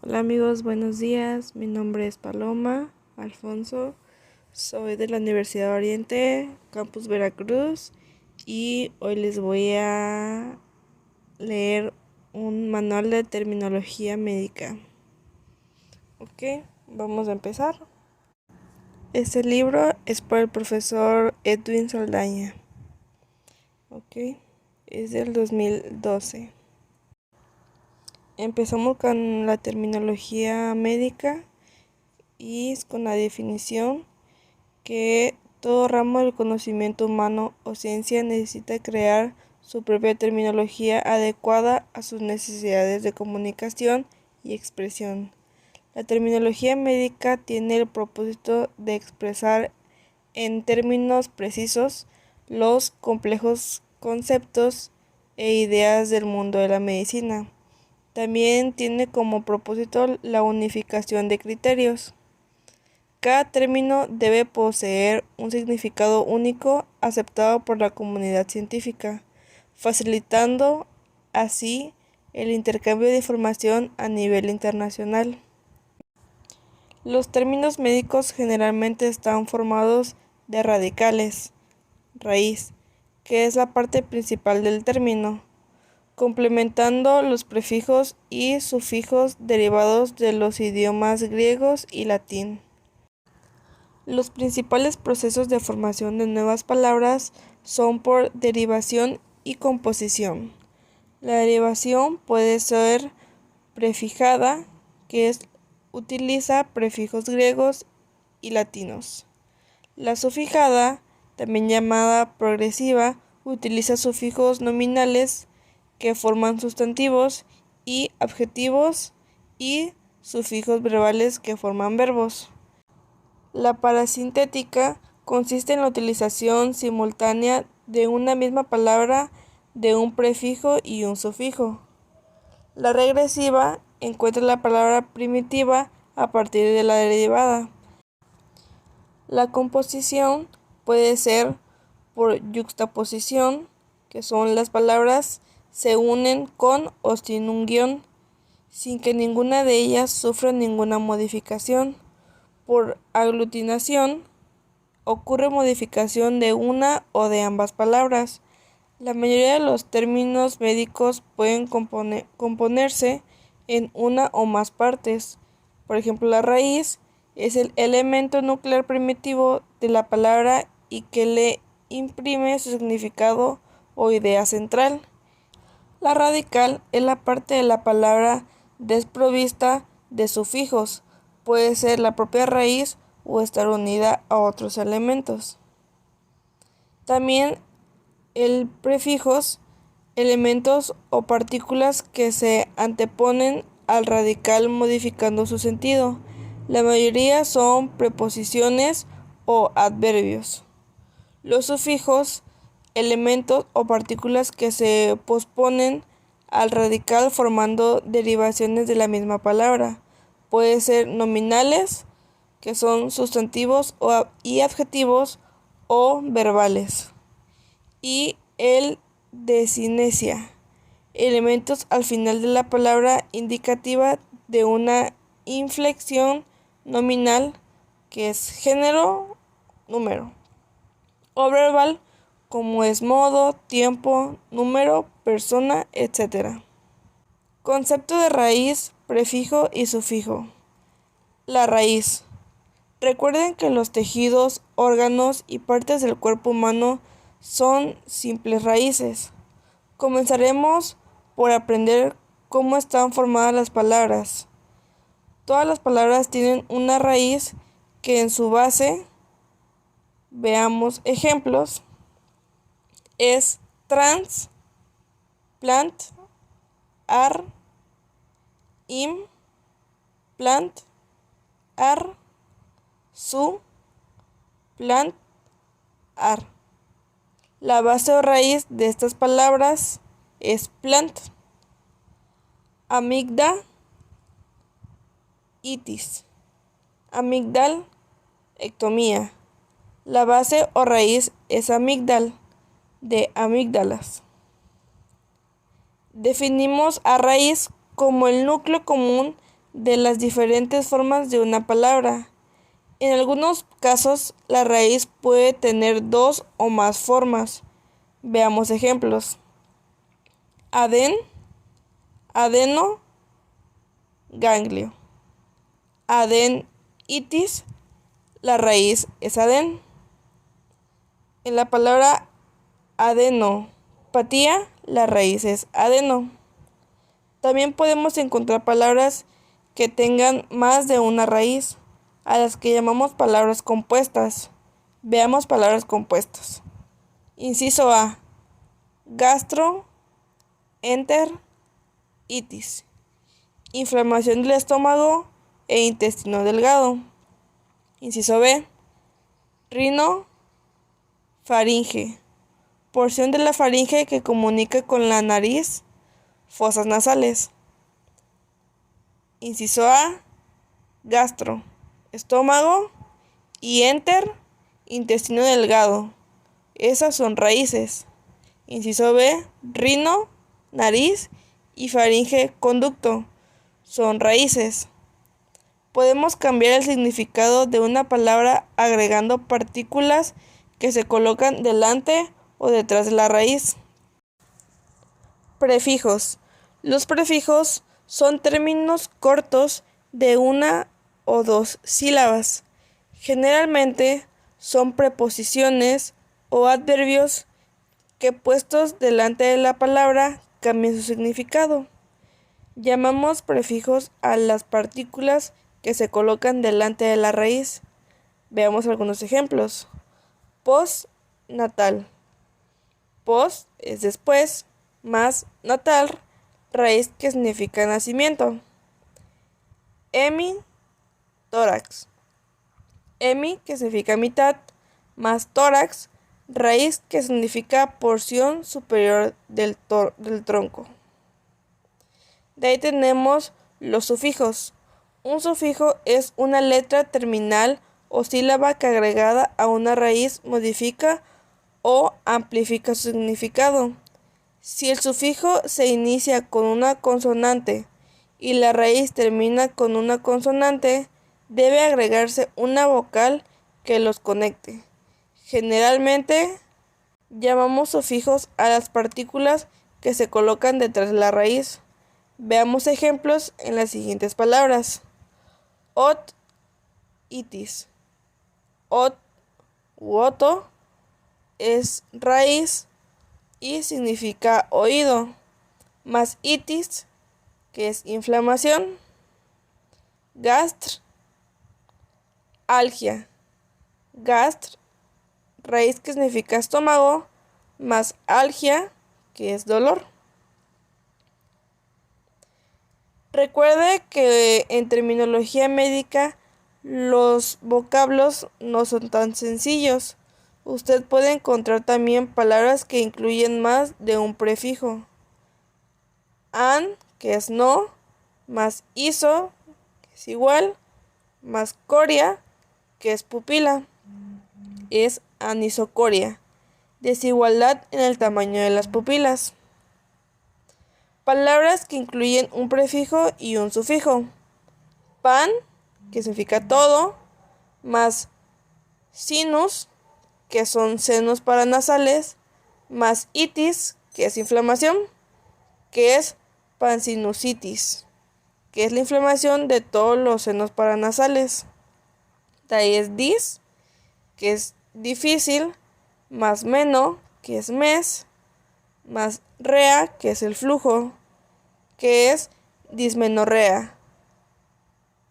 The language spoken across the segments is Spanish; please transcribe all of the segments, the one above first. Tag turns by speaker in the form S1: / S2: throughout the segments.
S1: Hola amigos, buenos días. Mi nombre es Paloma Alfonso. Soy de la Universidad Oriente, Campus Veracruz, y hoy les voy a leer un manual de terminología médica. Ok, vamos a empezar. Este libro es por el profesor Edwin Saldaña. Ok, es del 2012. Empezamos con la terminología médica y es con la definición que todo ramo del conocimiento humano o ciencia necesita crear su propia terminología adecuada a sus necesidades de comunicación y expresión. La terminología médica tiene el propósito de expresar en términos precisos los complejos conceptos e ideas del mundo de la medicina. También tiene como propósito la unificación de criterios. Cada término debe poseer un significado único aceptado por la comunidad científica, facilitando así el intercambio de información a nivel internacional. Los términos médicos generalmente están formados de radicales, raíz, que es la parte principal del término, complementando los prefijos y sufijos derivados de los idiomas griegos y latín. Los principales procesos de formación de nuevas palabras son por derivación y composición. La derivación puede ser prefijada, utiliza prefijos griegos y latinos. La sufijada, también llamada progresiva, utiliza sufijos nominales que forman sustantivos y adjetivos y sufijos verbales que forman verbos. La parasintética consiste en la utilización simultánea de una misma palabra de un prefijo y un sufijo. La regresiva encuentra la palabra primitiva a partir de la derivada. La composición puede ser por yuxtaposición, que son las palabras se unen con o sin un guión, sin que ninguna de ellas sufra ninguna modificación. Por aglutinación, ocurre modificación de una o de ambas palabras. La mayoría de los términos médicos pueden componerse en una o más partes. Por ejemplo, la raíz es el elemento nuclear primitivo de la palabra y que le imprime su significado o idea central. La radical es la parte de la palabra desprovista de sufijos. Puede ser la propia raíz o estar unida a otros elementos. También el prefijos, elementos o partículas que se anteponen al radical modificando su sentido. La mayoría son preposiciones o adverbios. Los sufijos, elementos o partículas que se posponen al radical formando derivaciones de la misma palabra. Puede ser nominales, que son sustantivos y adjetivos, o verbales. Y el de cinesia, elementos al final de la palabra indicativa de una inflexión nominal, que es género, número, o verbal, como es modo, tiempo, número, persona, etc. Concepto de raíz, prefijo y sufijo. La raíz. Recuerden que los tejidos, órganos y partes del cuerpo humano son simples raíces. Comenzaremos por aprender cómo están formadas las palabras. Todas las palabras tienen una raíz que en su base, veamos ejemplos, es trans, plant, ar, im, plant, ar, su, plant, ar. La base o raíz de estas palabras es plant. Amigda, itis. Amigdal, ectomía. La base o raíz es amigdal, de amígdalas. Definimos a raíz como el núcleo común de las diferentes formas de una palabra. En algunos casos, la raíz puede tener dos o más formas. Veamos ejemplos. Aden, adeno, ganglio. Adenitis, la raíz es aden. En la palabra adenopatía, la raíz es adeno. También podemos encontrar palabras que tengan más de una raíz, a las que llamamos palabras compuestas. Veamos palabras compuestas. Inciso A. Gastro, itis. Inflamación del estómago e intestino delgado. Inciso B. Rino, faringe. Porción de la faringe que comunica con la nariz, fosas nasales. Inciso A. Gastro, estómago, y intestino delgado. Esas son raíces. Inciso B. Rino, nariz, y faringe, conducto. Son raíces. Podemos cambiar el significado de una palabra agregando partículas que se colocan delante o detrás de la raíz. Prefijos. Los prefijos son términos cortos de una o dos sílabas. Generalmente son preposiciones o adverbios que puestos delante de la palabra cambian su significado. Llamamos prefijos a las partículas que se colocan delante de la raíz. Veamos algunos ejemplos. Postnatal. Post es después, más natal, raíz que significa nacimiento. Tórax. Hemi, que significa mitad, más tórax, raíz que significa porción superior del tronco. De ahí tenemos los sufijos. Un sufijo es una letra terminal o sílaba que agregada a una raíz modifica o amplifica su significado. Si el sufijo se inicia con una consonante y la raíz termina con una consonante, debe agregarse una vocal que los conecte. Generalmente llamamos sufijos a las partículas que se colocan detrás de la raíz. Veamos ejemplos en las siguientes palabras. Itis. Ot u oto es raíz y significa oído, más itis, que es inflamación. Algia. Raíz que significa estómago, más algia, que es dolor. Recuerde que en terminología médica los vocablos no son tan sencillos. Usted puede encontrar también palabras que incluyen más de un prefijo. An, que es no, más iso, que es igual, más coria, que es pupila, es anisocoria, desigualdad en el tamaño de las pupilas. Palabras que incluyen un prefijo y un sufijo. Pan, que significa todo, más sinus, que son senos paranasales, más itis, que es inflamación, que es pansinusitis, que es la inflamación de todos los senos paranasales. De ahí es dis, que es difícil, más meno, que es mes, más rea, que es el flujo, que es dismenorrea,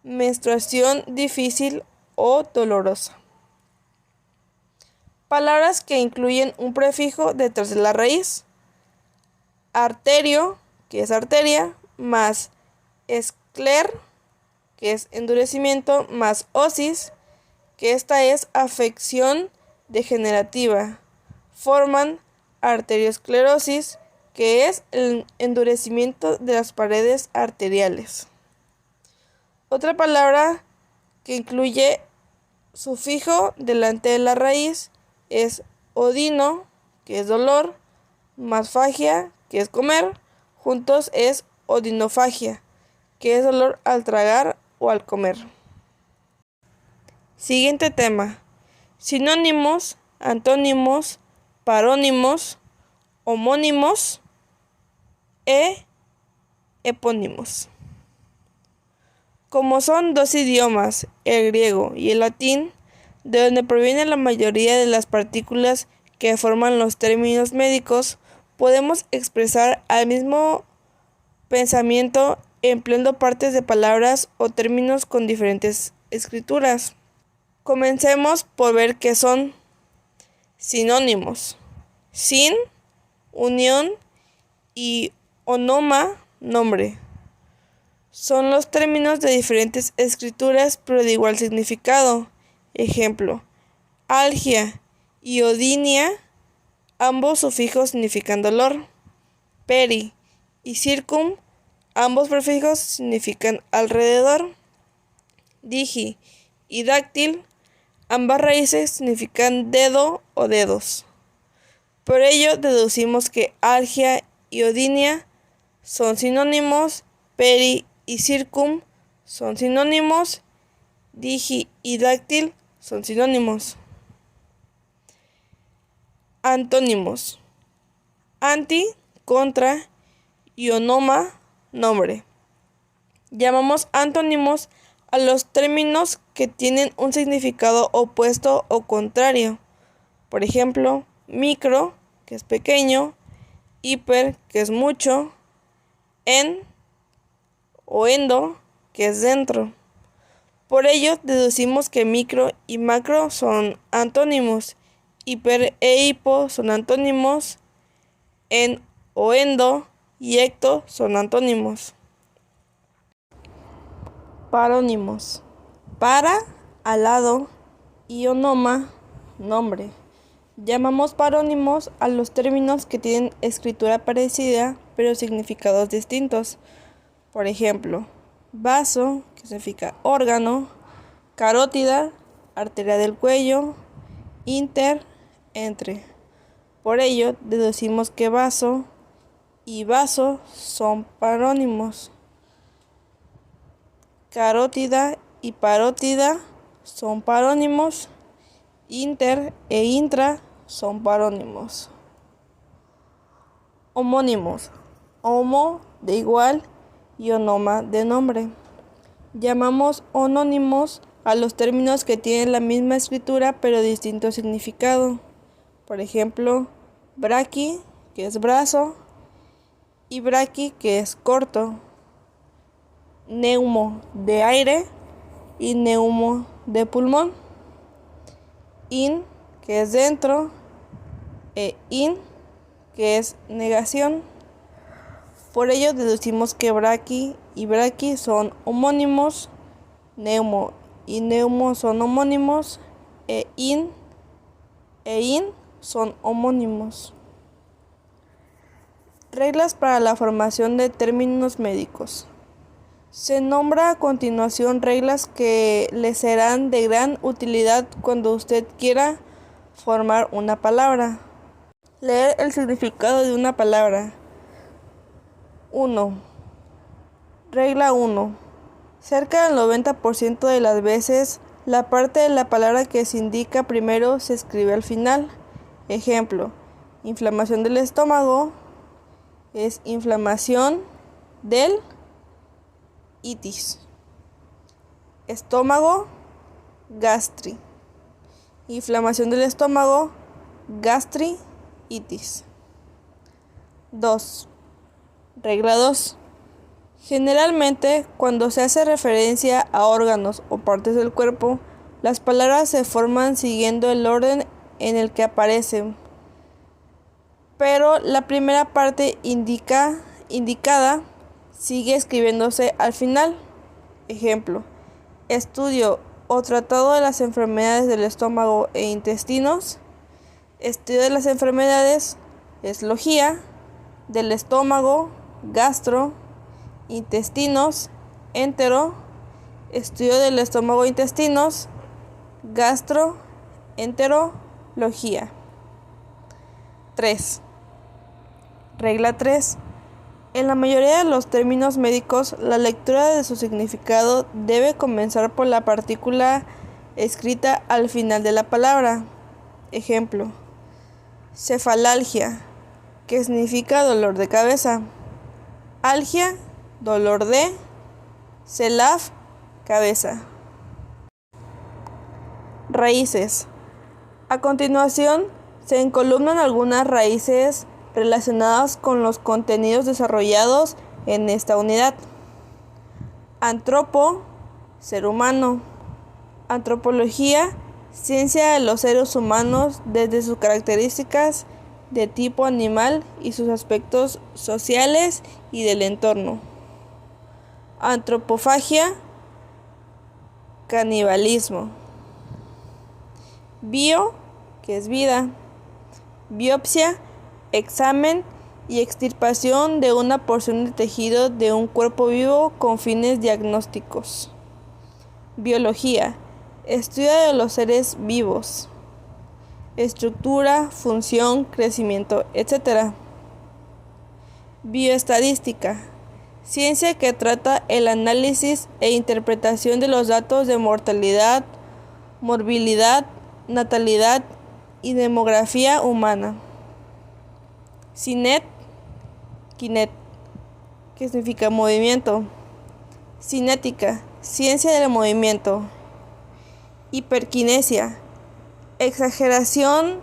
S1: menstruación difícil o dolorosa. Palabras que incluyen un prefijo detrás de la raíz. Arterio, que es arteria, más escler, que es endurecimiento, más osis, que esta es afección degenerativa. Forman arteriosclerosis, que es el endurecimiento de las paredes arteriales. Otra palabra que incluye sufijo delante de la raíz es odino, que es dolor, más fagia, que es comer, juntos es odinofagia, que es dolor al tragar o al comer. Siguiente tema: sinónimos, antónimos, parónimos, homónimos e epónimos. Como son dos idiomas, el griego y el latín, de donde proviene la mayoría de las partículas que forman los términos médicos, podemos expresar al mismo pensamiento empleando partes de palabras o términos con diferentes escrituras. Comencemos por ver qué son sinónimos. Sin, unión, y onoma, nombre. Son los términos de diferentes escrituras pero de igual significado. Ejemplo: algia y odinia, ambos sufijos significan dolor. Peri y circum, ambos prefijos significan alrededor. Digi y dáctil, ambas raíces significan dedo o dedos. Por ello deducimos que algia y odinia son sinónimos, peri y circum son sinónimos, digi y dáctil son sinónimos. Antónimos: anti, contra, y onoma, nombre. Llamamos antónimos a los términos que tienen un significado opuesto o contrario. Por ejemplo, micro, que es pequeño, hiper, que es mucho, en o endo, que es dentro. Por ello deducimos que micro y macro son antónimos, hiper e hipo son antónimos, en o endo y ecto son antónimos. Parónimos: para, al lado, y onoma, nombre. Llamamos parónimos a los términos que tienen escritura parecida pero significados distintos. Por ejemplo, vaso, que significa órgano, carótida, arteria del cuello, inter, entre. Por ello, deducimos que vaso y vaso son parónimos. Carótida y parótida son parónimos. Inter e intra son parónimos. Homónimos: homo, de igual, y onoma, de nombre. Llamamos onónimos a los términos que tienen la misma escritura pero distinto significado. Por ejemplo, braqui, que es brazo, y braqui, que es corto. Neumo, de aire, y neumo, de pulmón. In, que es dentro, e in, que es negación. Por ello deducimos que braqui y braqui son homónimos, neumo y neumo son homónimos, e in son homónimos. Reglas para la formación de términos médicos. Se nombra a continuación reglas que le serán de gran utilidad cuando usted quiera formar una palabra. Leer el significado de una palabra. 1. Regla 1. Cerca del 90% de las veces, la parte de la palabra que se indica primero se escribe al final. Ejemplo: inflamación del estómago es inflamación del itis. Estómago, gastri. Inflamación del estómago, gastritis. 2. Regla 2. Generalmente, cuando se hace referencia a órganos o partes del cuerpo, las palabras se forman siguiendo el orden en el que aparecen, pero la primera parte indicada sigue escribiéndose al final. Ejemplo: estudio o tratado de las enfermedades del estómago e intestinos. Estudio de las enfermedades es logía, del estómago, gastro, intestinos, entero. Estudio del estómago e intestinos, gastro, enterología. 3. Regla 3. En la mayoría de los términos médicos, la lectura de su significado debe comenzar por la partícula escrita al final de la palabra. Ejemplo: cefalalgia, que significa dolor de cabeza. Algia, dolor de. Celaf, cabeza. Raíces. A continuación, se encolumnan algunas raíces relacionadas con los contenidos desarrollados en esta unidad. Antropo, ser humano. Antropología, ciencia de los seres humanos desde sus características de tipo animal y sus aspectos sociales y del entorno. Antropofagia, canibalismo. Bio, que es vida. Biopsia, examen y extirpación de una porción de tejido de un cuerpo vivo con fines diagnósticos. Biología, estudio de los seres vivos. Estructura, función, crecimiento, etc. Bioestadística, ciencia que trata el análisis e interpretación de los datos de mortalidad, morbilidad, natalidad y demografía humana. Cinet, kinet, que significa movimiento. Cinética, ciencia del movimiento. Hiperquinesia, exageración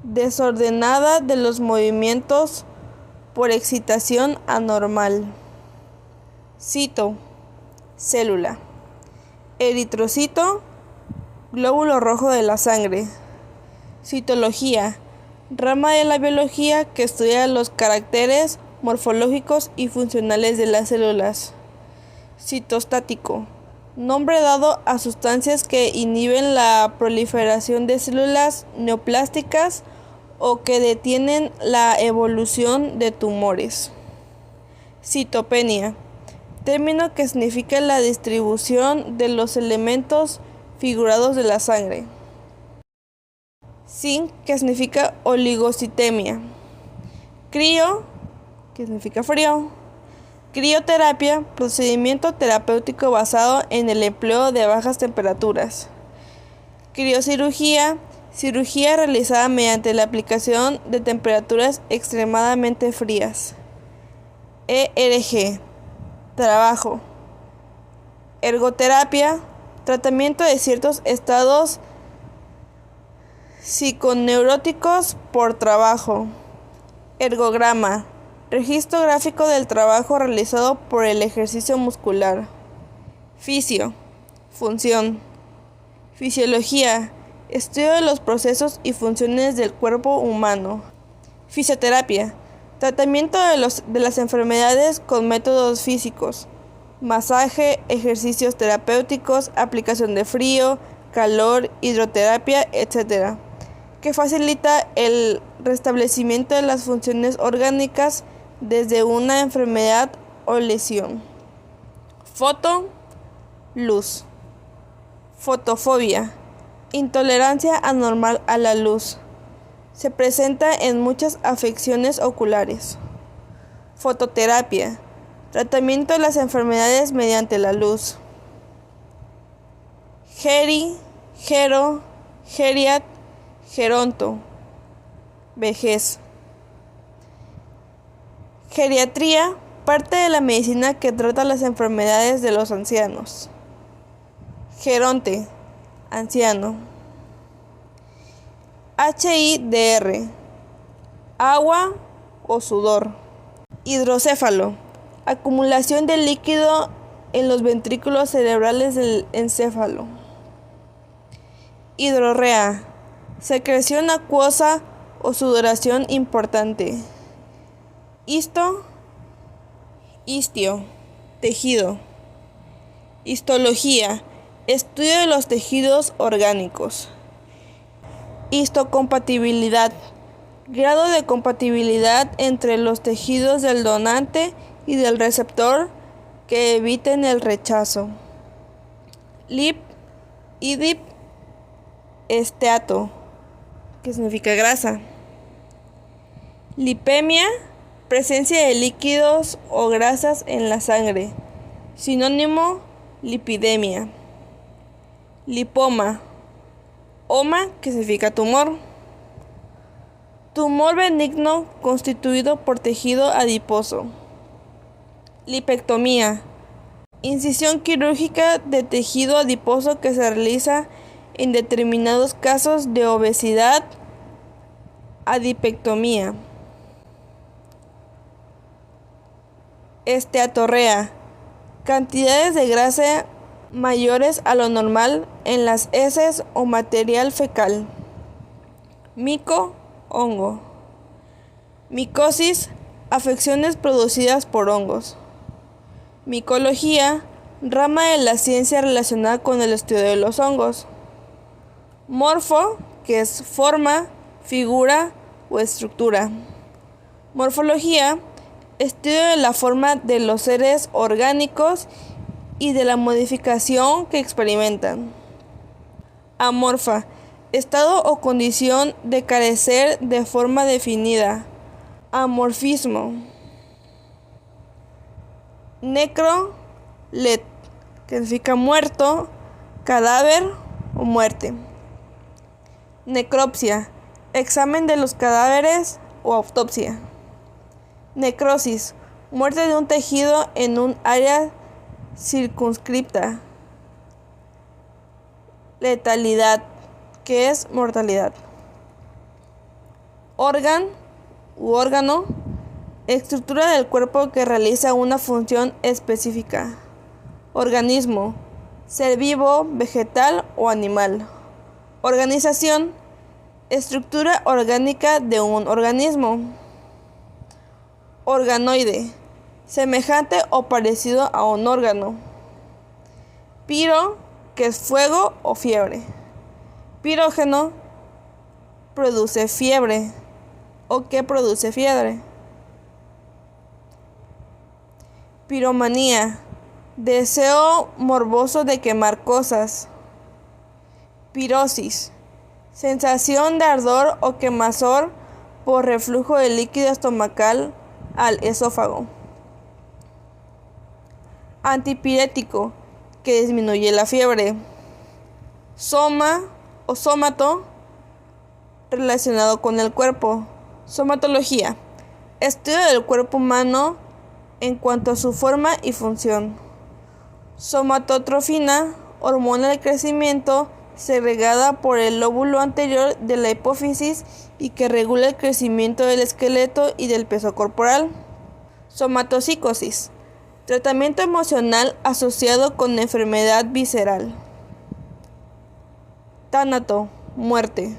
S1: desordenada de los movimientos por excitación anormal. Cito, célula. Eritrocito, glóbulo rojo de la sangre. Citología, rama de la biología que estudia los caracteres morfológicos y funcionales de las células. Citostático, nombre dado a sustancias que inhiben la proliferación de células neoplásticas o que detienen la evolución de tumores. Citopenia, término que significa la distribución de los elementos figurados de la sangre. Zinc, que significa oligocitemia. Crio, que significa frío. Crioterapia, procedimiento terapéutico basado en el empleo de bajas temperaturas. Criocirugía, cirugía realizada mediante la aplicación de temperaturas extremadamente frías. ERG, trabajo. Ergoterapia, tratamiento de ciertos estados psiconeuróticos por trabajo. Ergograma, registro gráfico del trabajo realizado por el ejercicio muscular. Fisio, función. Fisiología, estudio de los procesos y funciones del cuerpo humano. Fisioterapia, tratamiento de las enfermedades con métodos físicos. Masaje, ejercicios terapéuticos, aplicación de frío, calor, hidroterapia, etc., que facilita el restablecimiento de las funciones orgánicas desde una enfermedad o lesión. Foto, luz. Fotofobia, intolerancia anormal a la luz. Se presenta en muchas afecciones oculares. Fototerapia, tratamiento de las enfermedades mediante la luz. Gero, geriat, geronto, vejez. Geriatría, parte de la medicina que trata las enfermedades de los ancianos. Geronte, anciano. HIDR, agua o sudor. Hidrocéfalo, acumulación de líquido en los ventrículos cerebrales del encéfalo. Hidrorrea, secreción acuosa o sudoración importante. Histio, tejido. Histología, estudio de los tejidos orgánicos. Histocompatibilidad, grado de compatibilidad entre los tejidos del donante y del receptor que eviten el rechazo. Idip, esteato, que significa grasa. Lipemia, Presencia de líquidos o grasas en la sangre. Sinónimo, lipidemia. Lipoma. Oma, que significa tumor. Tumor benigno constituido por tejido adiposo. Lipectomía. Incisión quirúrgica de tejido adiposo que se realiza en determinados casos de obesidad. Adipectomía. Esteatorrea. Cantidades de grasa mayores a lo normal en las heces o material fecal. Mico, hongo. Micosis, afecciones producidas por hongos. Micología, rama de la ciencia relacionada con el estudio de los hongos. Morfo, que es forma, figura o estructura. Morfología, estudio de la forma de los seres orgánicos y de la modificación que experimentan. Amorfa, estado o condición de carecer de forma definida. Amorfismo. Necrolet, que significa muerto, cadáver o muerte. Necropsia, examen de los cadáveres o autopsia. Necrosis, muerte de un tejido en un área circunscripta. Letalidad, que es mortalidad. Órgano u órgano, estructura del cuerpo que realiza una función específica. Organismo, ser vivo, vegetal o animal. Organización, estructura orgánica de un organismo. Organoide, semejante o parecido a un órgano. Piro, que es fuego o fiebre. Pirógeno, produce fiebre o que produce fiebre. Piromanía, deseo morboso de quemar cosas. Pirosis, sensación de ardor o quemazón por reflujo de líquido estomacal al esófago. Antipirético, que disminuye la fiebre. Soma o sómato, relacionado con el cuerpo. Somatología, estudio del cuerpo humano en cuanto a su forma y función. Somatotrofina, hormona del crecimiento segregada por el lóbulo anterior de la hipófisis y que regula el crecimiento del esqueleto y del peso corporal. Somatopsicosis, tratamiento emocional asociado con enfermedad visceral. Tánato, muerte.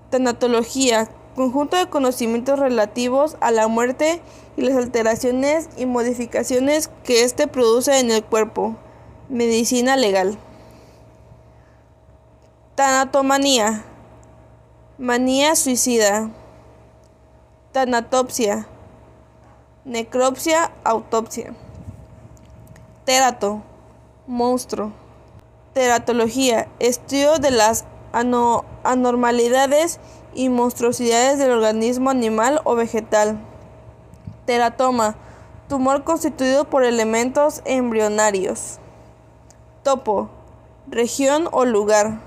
S1: Tanatología, conjunto de conocimientos relativos a la muerte y las alteraciones y modificaciones que éste produce en el cuerpo. Medicina legal. Tanatomanía, manía suicida. Tanatopsia, necropsia, autopsia. Terato, monstruo. Teratología, estudio de las anormalidades y monstruosidades del organismo animal o vegetal. Teratoma, tumor constituido por elementos embrionarios. Topo, región o lugar.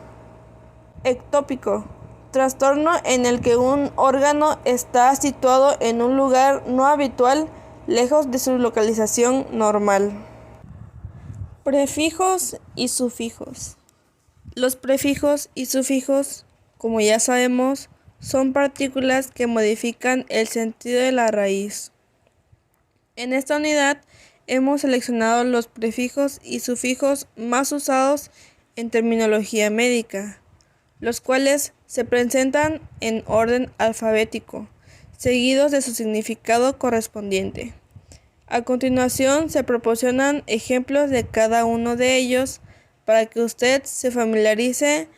S1: Ectópico, trastorno en el que un órgano está situado en un lugar no habitual, lejos de su localización normal. Prefijos y sufijos. Los prefijos y sufijos, como ya sabemos, son partículas que modifican el sentido de la raíz. En esta unidad hemos seleccionado los prefijos y sufijos más usados en terminología médica, los cuales se presentan en orden alfabético, seguidos de su significado correspondiente. A continuación se proporcionan ejemplos de cada uno de ellos para que usted se familiarice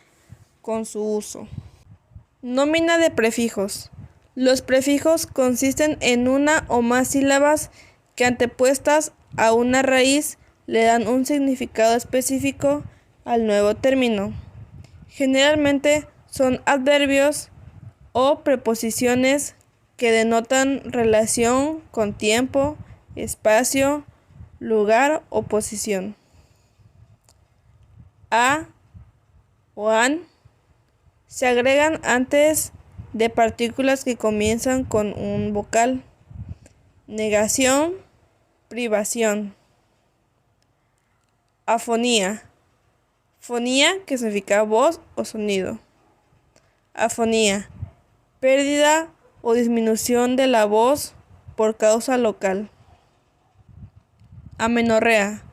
S1: con su uso. Nómina de prefijos. Los prefijos consisten en una o más sílabas que antepuestas a una raíz le dan un significado específico al nuevo término. Generalmente son adverbios o preposiciones que denotan relación con tiempo, espacio, lugar o posición. A o an se agregan antes de partículas que comienzan con un vocal. Negación, privación. Afonía. Fonía, que significa voz o sonido. Afonía, pérdida o disminución de la voz por causa local. Amenorrea,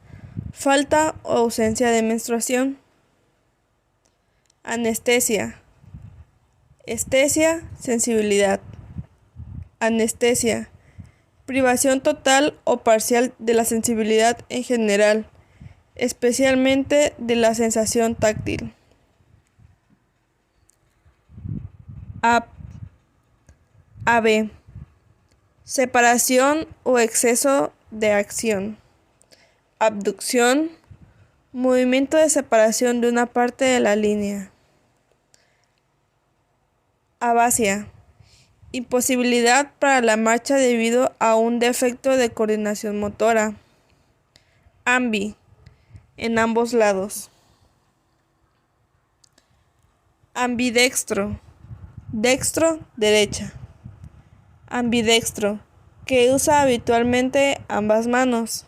S1: falta o ausencia de menstruación. Anestesia. Estesia, sensibilidad. Anestesia, privación total o parcial de la sensibilidad en general, especialmente de la sensación táctil. AB. Separación o exceso de acción. Abducción, movimiento de separación de una parte de la línea. Abasia, imposibilidad para la marcha debido a un defecto de coordinación motora. Ambi, en ambos lados. Ambidextro, dextro, derecha. Ambidextro, que usa habitualmente ambas manos.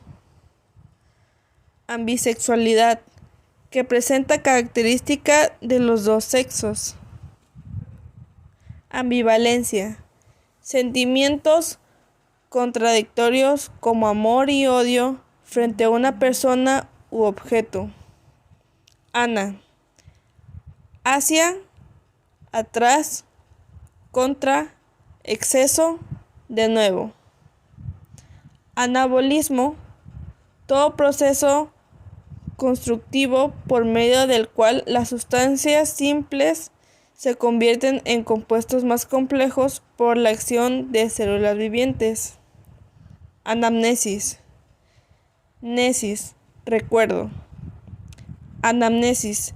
S1: Ambisexualidad, que presenta características de los dos sexos. Ambivalencia, sentimientos contradictorios como amor y odio frente a una persona u objeto. Ana, hacia, atrás, contra, exceso, de nuevo. Anabolismo, todo proceso constructivo por medio del cual las sustancias simples se convierten en compuestos más complejos por la acción de células vivientes. Anamnesis. Nesis, recuerdo. Anamnesis,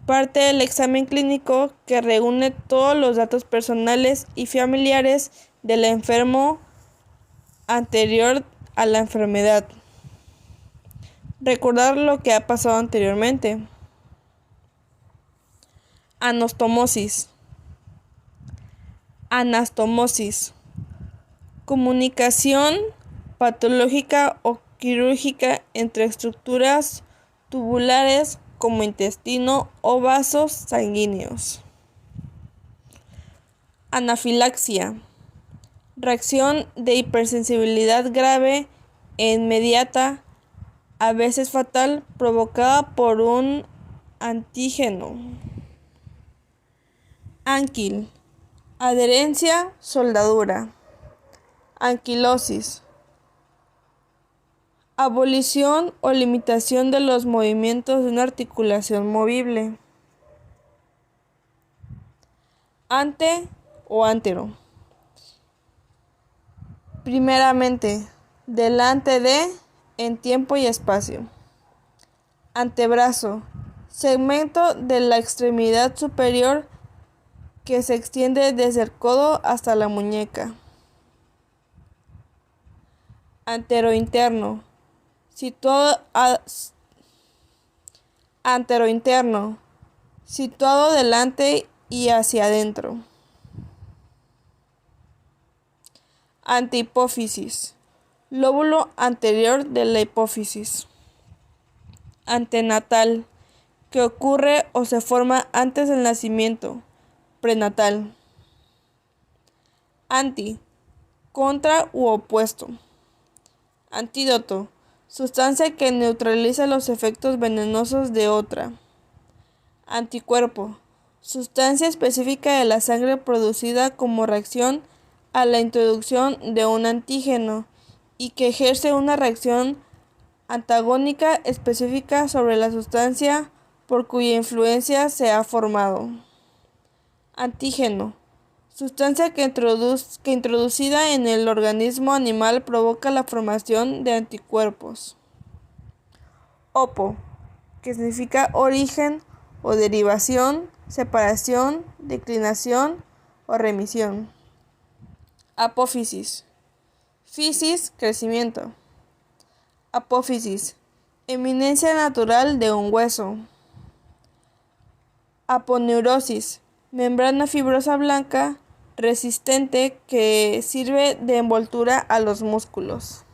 S1: parte del examen clínico que reúne todos los datos personales y familiares del enfermo anterior a la enfermedad. Recordar lo que ha pasado anteriormente. Anastomosis. Anastomosis, comunicación patológica o quirúrgica entre estructuras tubulares como intestino o vasos sanguíneos. Anafilaxia, reacción de hipersensibilidad grave e inmediata, a veces fatal, provocada por un antígeno. Anquil, adherencia, soldadura. Anquilosis, abolición o limitación de los movimientos de una articulación movible. Ante o antero, primeramente, delante de, en tiempo y espacio. Antebrazo, segmento de la extremidad superior que se extiende desde el codo hasta la muñeca. Anterointerno, anterointerno, situado delante y hacia adentro. Antehipófisis, lóbulo anterior de la hipófisis. Antenatal, que ocurre o se forma antes del nacimiento. Prenatal. Anti, contra u opuesto. Antídoto, sustancia que neutraliza los efectos venenosos de otra. Anticuerpo, sustancia específica de la sangre producida como reacción a la introducción de un antígeno y que ejerce una reacción antagónica específica sobre la sustancia por cuya influencia se ha formado. Antígeno, sustancia que introducida en el organismo animal provoca la formación de anticuerpos. Opo, que significa origen o derivación, separación, declinación o remisión. Apófisis. Fisis, crecimiento. Apófisis, eminencia natural de un hueso. Aponeurosis, membrana fibrosa blanca resistente que sirve de envoltura a los músculos.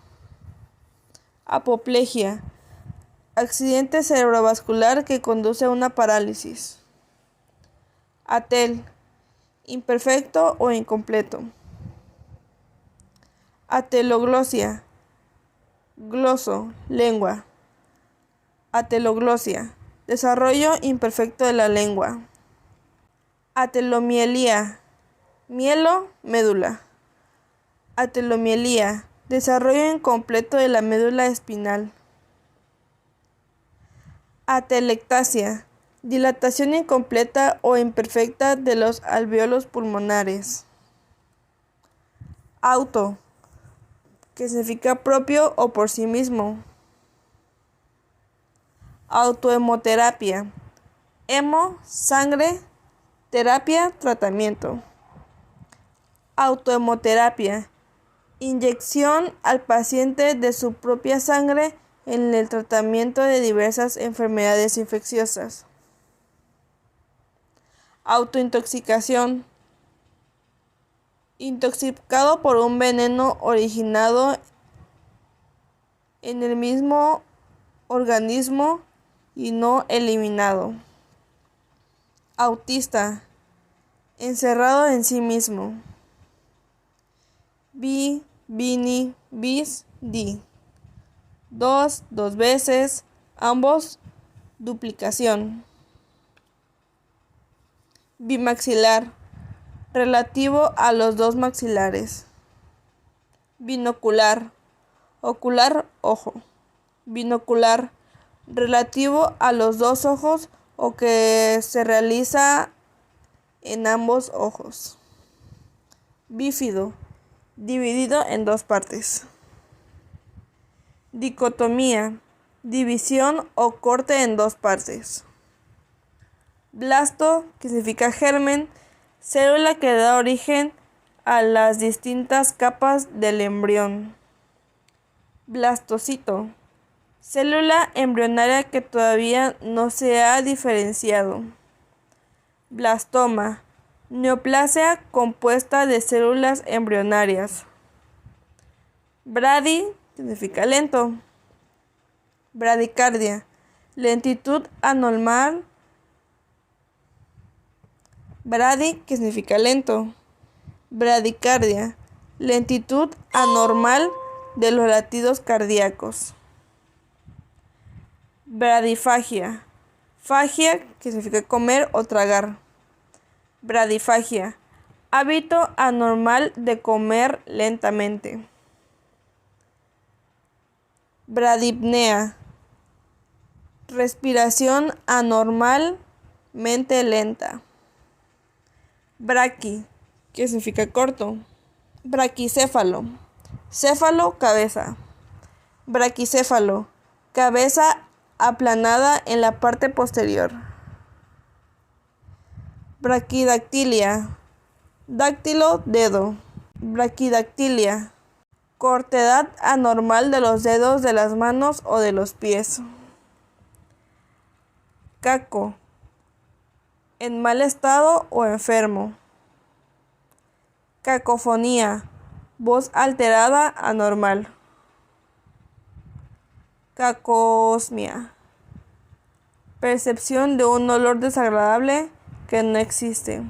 S1: Apoplejía, accidente cerebrovascular que conduce a una parálisis. Atel, imperfecto o incompleto. Ateloglosia, gloso, lengua. Ateloglosia, desarrollo imperfecto de la lengua. Atelomielía, mielo, médula. Atelomielía, desarrollo incompleto de la médula espinal. Atelectasia, dilatación incompleta o imperfecta de los alvéolos pulmonares. Auto, que significa propio o por sí mismo. Autohemoterapia, hemo, sangre, terapia, tratamiento. Autohemoterapia, inyección al paciente de su propia sangre en el tratamiento de diversas enfermedades infecciosas. Autointoxicación, intoxicado por un veneno originado en el mismo organismo y no eliminado. Autista, encerrado en sí mismo. Bi, bini, bis, di. Dos veces, ambos, duplicación. Bimaxilar, relativo a los dos maxilares. Binocular, ocular, ojo. Binocular, relativo a los dos ojos o que se realiza en ambos ojos. Bífido, dividido en dos partes. Dicotomía, división o corte en dos partes. Blasto, que significa germen, célula que da origen a las distintas capas del embrión. Blastocito, célula embrionaria que todavía no se ha diferenciado. Blastoma, neoplasia compuesta de células embrionarias. Brady, significa lento. Bradicardia, lentitud anormal. Brady, que significa lento. Bradicardia, lentitud anormal de los latidos cardíacos. Bradifagia, fagia, que significa comer o tragar. Bradifagia, hábito anormal de comer lentamente. Bradipnea, respiración anormalmente lenta. Braqui, que significa corto. Braquicéfalo, céfalo, cabeza. Braquicéfalo, cabeza aplanada en la parte posterior. Braquidactilia, dáctilo, dedo. Braquidactilia, cortedad anormal de los dedos de las manos o de los pies. Caco, en mal estado o enfermo. Cacofonía, voz alterada, anormal. Cacosmia, percepción de un olor desagradable que no existe.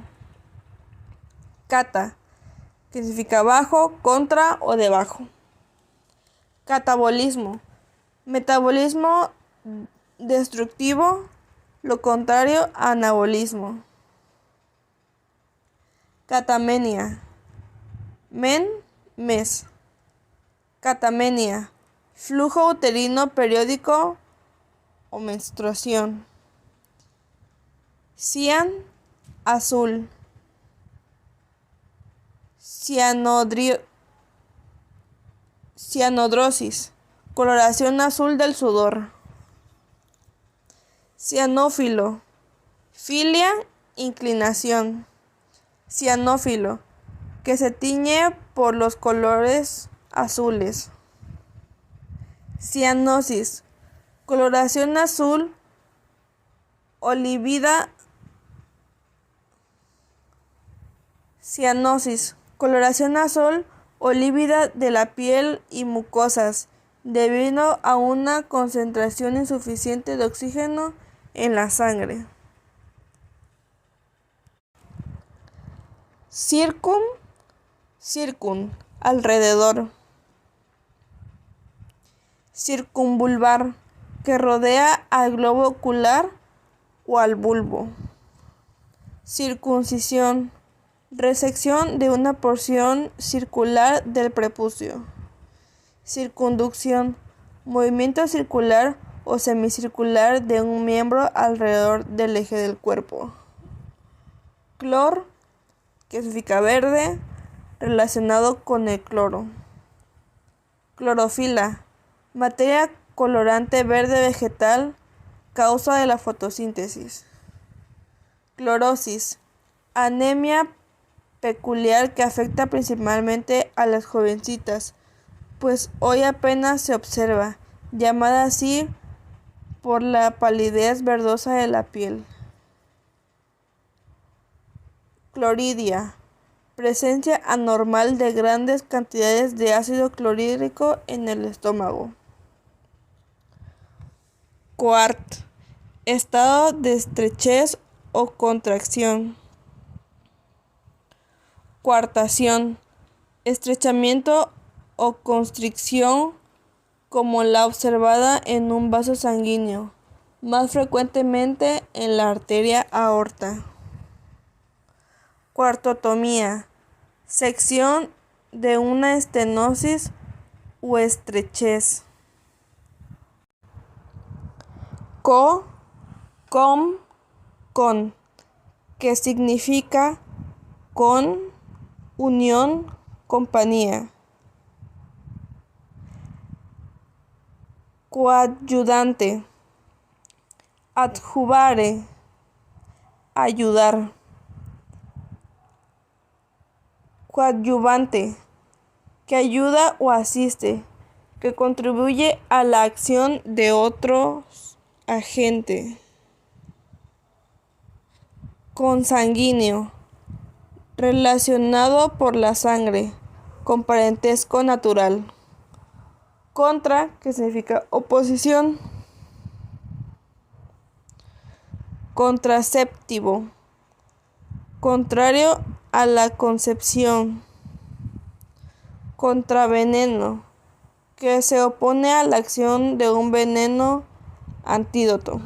S1: Cata, que significa bajo, contra o debajo. Catabolismo, metabolismo destructivo, lo contrario a anabolismo. Catamenia, mes. Catamenia, flujo uterino periódico o menstruación. Cian, azul. Cianodrosis, coloración azul del sudor. Cianófilo, filia, inclinación. Cianófilo, que se tiñe por los colores azules. Cianosis, coloración azul olivida. Cianosis, coloración azul olivida de la piel y mucosas, debido a una concentración insuficiente de oxígeno en la sangre. Circun, alrededor. Circunvulvar, que rodea al globo ocular o al bulbo. Circuncisión, resección de una porción circular del prepucio. Circunducción, movimiento circular o semicircular de un miembro alrededor del eje del cuerpo. Clor, que significa verde, relacionado con el cloro. Clorofila, materia colorante verde vegetal, causa de la fotosíntesis. Clorosis, anemia peculiar que afecta principalmente a las jovencitas, pues hoy apenas se observa, llamada así por la palidez verdosa de la piel. Cloridia, presencia anormal de grandes cantidades de ácido clorhídrico en el estómago. Coart, estado de estrechez o contracción. Coartación, estrechamiento o constricción como la observada en un vaso sanguíneo, más frecuentemente en la arteria aorta. Cuartotomía, sección de una estenosis o estrechez. Con, que significa con, unión, compañía. Coadyuvante, adjuvare, ayudar. Coadyuvante, que ayuda o asiste, que contribuye a la acción de otros agentes. Consanguíneo, relacionado por la sangre, con parentesco natural. Contra, que significa oposición. Contraceptivo, contrario a la concepción. Contraveneno, que se opone a la acción de un veneno antídoto.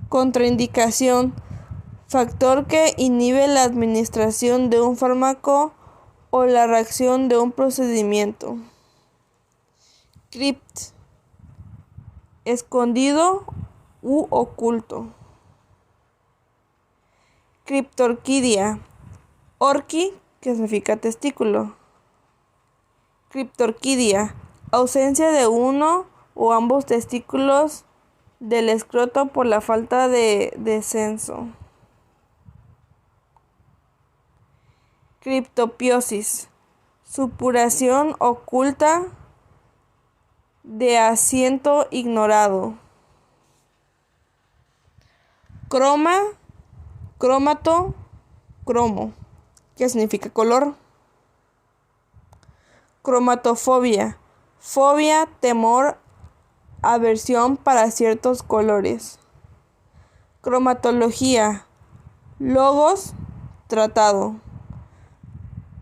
S1: Contraindicación, factor que inhibe la administración de un fármaco o la reacción de un procedimiento. Crypt, escondido u oculto. Criptorquidia, orqui, que significa testículo. Criptorquidia, ausencia de uno o ambos testículos del escroto por la falta de descenso. Criptopiosis, supuración oculta de asiento ignorado. Crómato, cromo, que significa color. Cromatofobia, fobia, temor, aversión para ciertos colores. Cromatología, logos, tratado.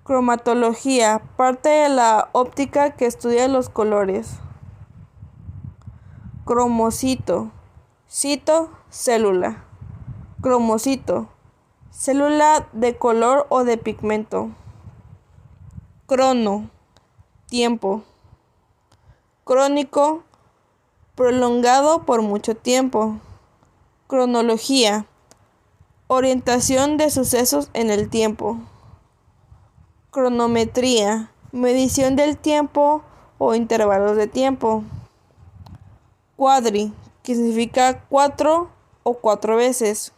S1: Cromatología, parte de la óptica que estudia los colores. Cromocito, célula. Cromocito, célula de color o de pigmento. Crono, tiempo. Crónico, prolongado por mucho tiempo. Cronología, orientación de sucesos en el tiempo. Cronometría, medición del tiempo o intervalos de tiempo. Cuadri, que significa 4 o 4 veces.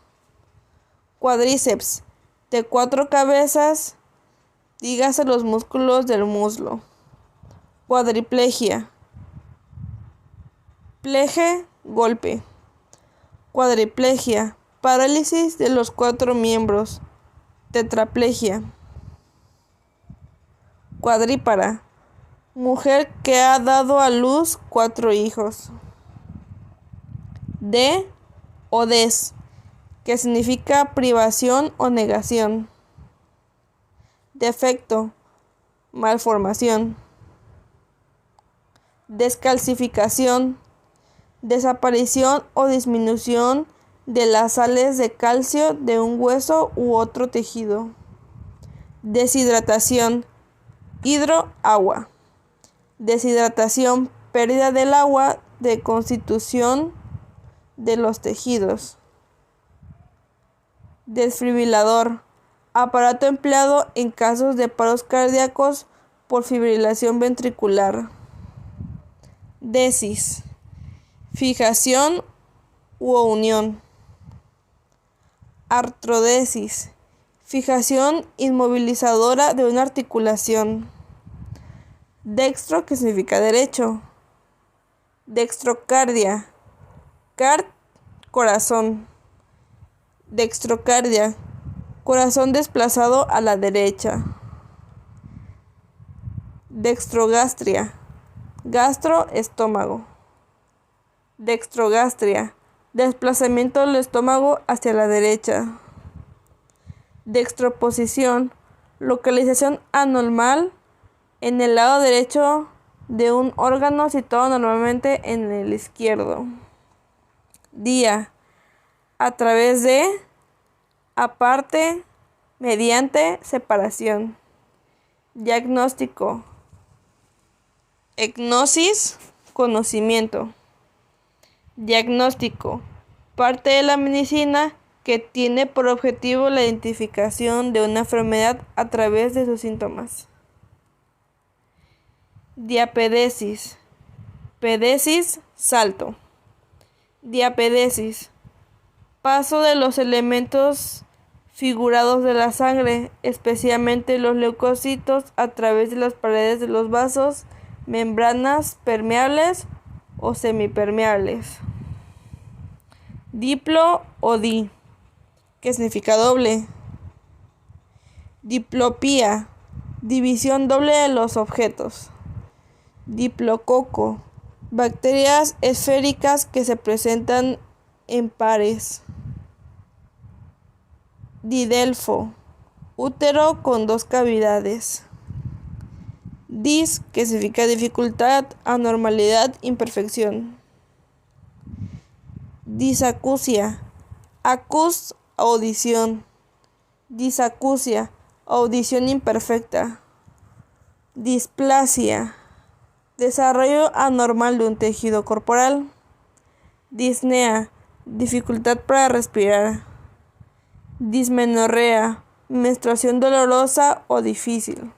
S1: Cuádriceps, de 4 cabezas dígase los músculos del muslo. Cuadriplegia. Pleje, golpe. Cuadriplegia, parálisis de los 4 miembros. Tetraplegia. Cuadrípara, mujer que ha dado a luz 4 hijos. De o des, que significa privación o negación. Defecto, malformación. Descalcificación, desaparición o disminución de las sales de calcio de un hueso u otro tejido. Deshidratación, hidro, agua. Deshidratación, pérdida del agua de constitución de los tejidos. Desfibrilador, aparato empleado en casos de paros cardíacos por fibrilación ventricular. Desis, fijación u unión. Artrodesis, fijación inmovilizadora de una articulación. Dextro, que significa derecho. Dextrocardia, corazón. Dextrocardia, corazón desplazado a la derecha. Dextrogastria, gastro, estómago. Dextrogastria, desplazamiento del estómago hacia la derecha. Dextroposición, localización anormal en el lado derecho de un órgano situado normalmente en el izquierdo. Día, a través de, aparte, mediante, separación. Diagnóstico, ecnosis, conocimiento. Diagnóstico, parte de la medicina que tiene por objetivo la identificación de una enfermedad a través de sus síntomas. Diapedesis, pedesis, salto. Diapedesis, paso de los elementos figurados de la sangre, especialmente los leucocitos, a través de las paredes de los vasos, membranas permeables o semipermeables. Diplo o di, que significa doble. Diplopía, división doble de los objetos. Diplococo, bacterias esféricas que se presentan en pares. Didelfo, útero con 2 cavidades. Dis, que significa dificultad, anormalidad, imperfección. Disacusia, acus, audición. Disacusia, audición imperfecta. Displasia, desarrollo anormal de un tejido corporal. Disnea, dificultad para respirar. Dismenorrea, menstruación dolorosa o difícil.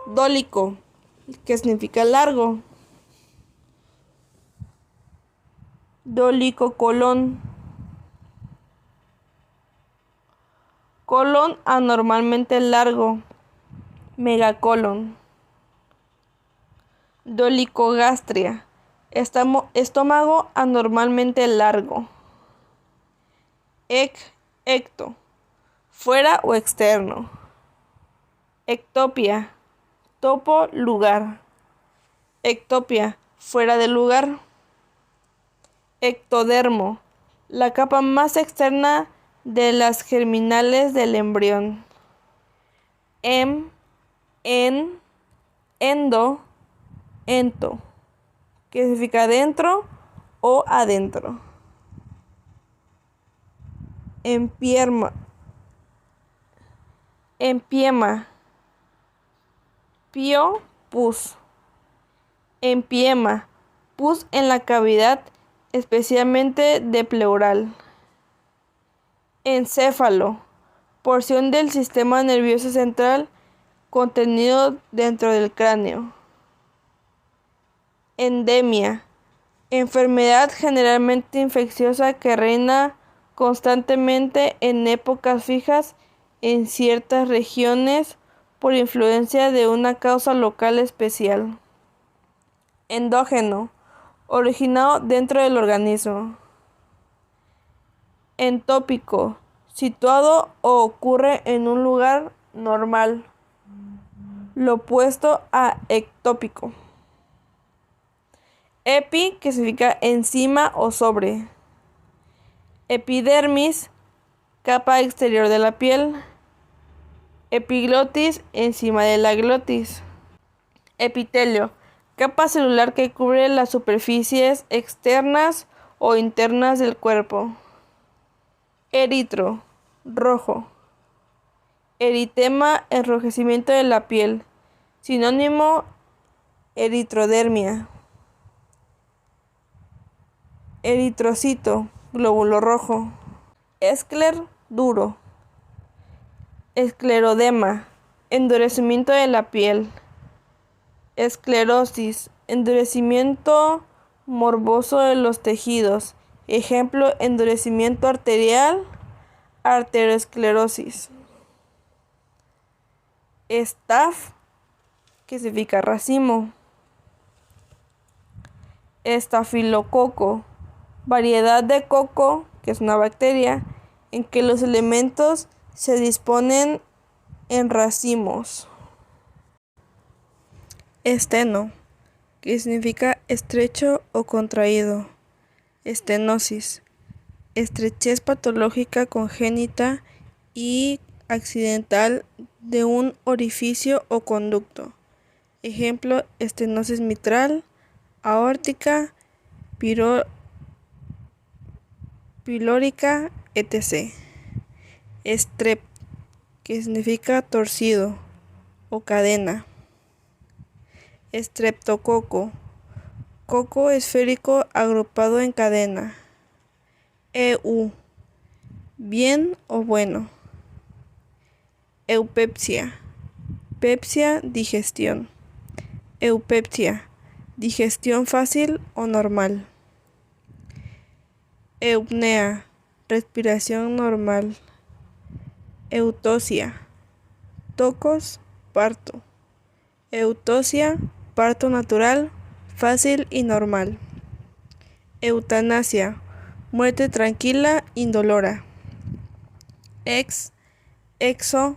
S1: Dólico, que significa largo. Dolicocolón, colon anormalmente largo. Megacolon. Dolicogastria, estómago anormalmente largo. Ecto, fuera o externo. Ectopia, topo, lugar. Ectopia, fuera de lugar. Ectodermo, la capa más externa de las germinales del embrión. Endo, ento, que significa dentro o adentro. Empiema, pio, pus. Empiema, pus en la cavidad, especialmente de pleural. Encéfalo, porción del sistema nervioso central contenido dentro del cráneo. Endemia, enfermedad generalmente infecciosa que reina constantemente en épocas fijas en ciertas regiones por influencia de una causa local especial. Endógeno, originado dentro del organismo. Entópico, situado o ocurre en un lugar normal. Lo opuesto a ectópico. Epi, que significa encima o sobre. Epidermis, capa exterior de la piel. Epiglotis, encima de la glotis. Epitelio, capa celular que cubre las superficies externas o internas del cuerpo. Eritro, rojo. Eritema, enrojecimiento de la piel. Sinónimo, eritrodermia. Eritrocito, glóbulo rojo. Escler, duro. Esclerodema, endurecimiento de la piel. Esclerosis, endurecimiento morboso de los tejidos. Ejemplo, endurecimiento arterial, arteriosclerosis. Staph, que significa racimo. Estafilococo, variedad de coco, que es una bacteria, en que los elementos se disponen en racimos. Esteno, que significa estrecho o contraído. Estenosis, estrechez patológica congénita y accidental de un orificio o conducto. Ejemplo, estenosis mitral, aórtica, pilórica, etc. Estrep, que significa torcido o cadena. Estreptococo, coco esférico agrupado en cadena. EU, bien o bueno. Eupepsia, pepsia, digestión. Eupepsia, digestión fácil o normal. Eupnea, respiración normal. Eutosia, tocos, parto. Eutosia, parto natural, fácil y normal. Eutanasia, muerte tranquila, indolora. Exo,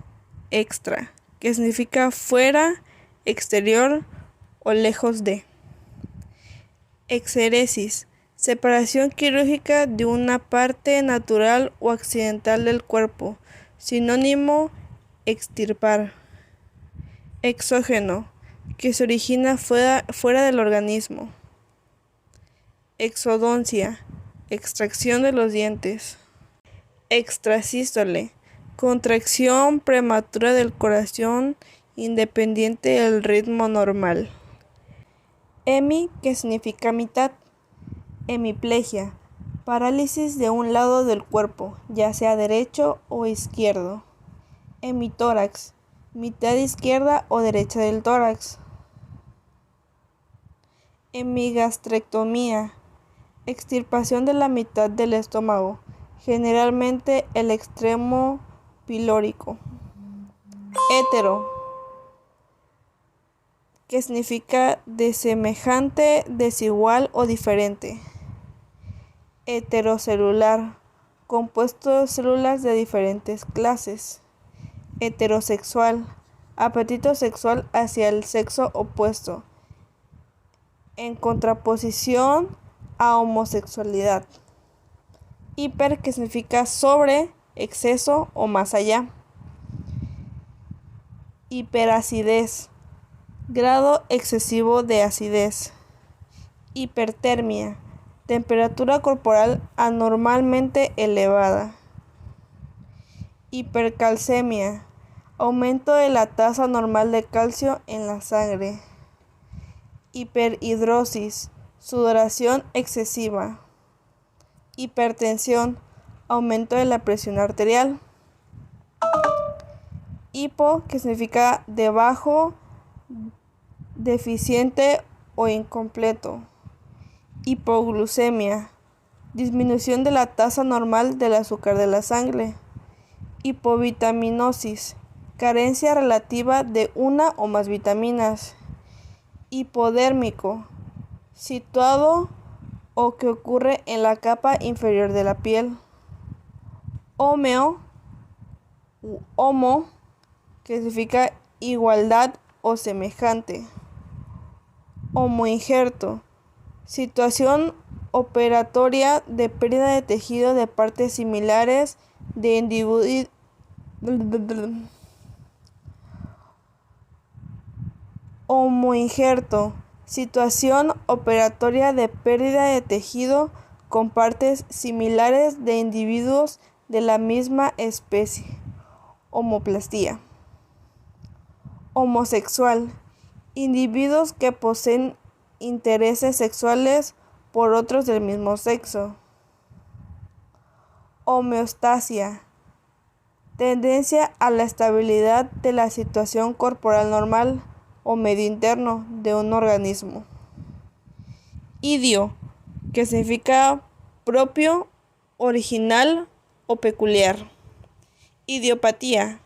S1: extra, que significa fuera, exterior o lejos de. Exeresis, separación quirúrgica de una parte natural o accidental del cuerpo. Sinónimo, extirpar. Exógeno, que se origina fuera del organismo. Exodoncia, extracción de los dientes. Extrasístole, contracción prematura del corazón independiente del ritmo normal. Hemi, que significa mitad. Hemiplegia, parálisis de un lado del cuerpo, ya sea derecho o izquierdo. Hemitórax, mitad izquierda o derecha del tórax. Hemigastrectomía, extirpación de la mitad del estómago, generalmente el extremo pilórico. Hétero, que significa desemejante, desigual o diferente. Heterocelular, compuesto de células de diferentes clases. Heterosexual, apetito sexual hacia el sexo opuesto, en contraposición a homosexualidad. Hiper, que significa sobre, exceso o más allá. Hiperacidez, grado excesivo de acidez. Hipertermia, temperatura corporal anormalmente elevada. Hipercalcemia, aumento de la tasa normal de calcio en la sangre. Hiperhidrosis, sudoración excesiva. Hipertensión, aumento de la presión arterial. Hipo, que significa debajo, deficiente o incompleto. Hipoglucemia, disminución de la tasa normal del azúcar de la sangre. Hipovitaminosis, carencia relativa de una o más vitaminas. Hipodérmico, situado o que ocurre en la capa inferior de la piel. Hómeo u homo, que significa igualdad o semejante. Homoinjerto, situación operatoria de pérdida de tejido de partes similares de individuos. Homoinjerto, situación operatoria de pérdida de tejido con partes similares de individuos de la misma especie. Homoplastía. Homosexual, individuos que poseen intereses sexuales por otros del mismo sexo. Homeostasia, tendencia a la estabilidad de la situación corporal normal o medio interno de un organismo. Idio, que significa propio, original o peculiar. Idiopatía,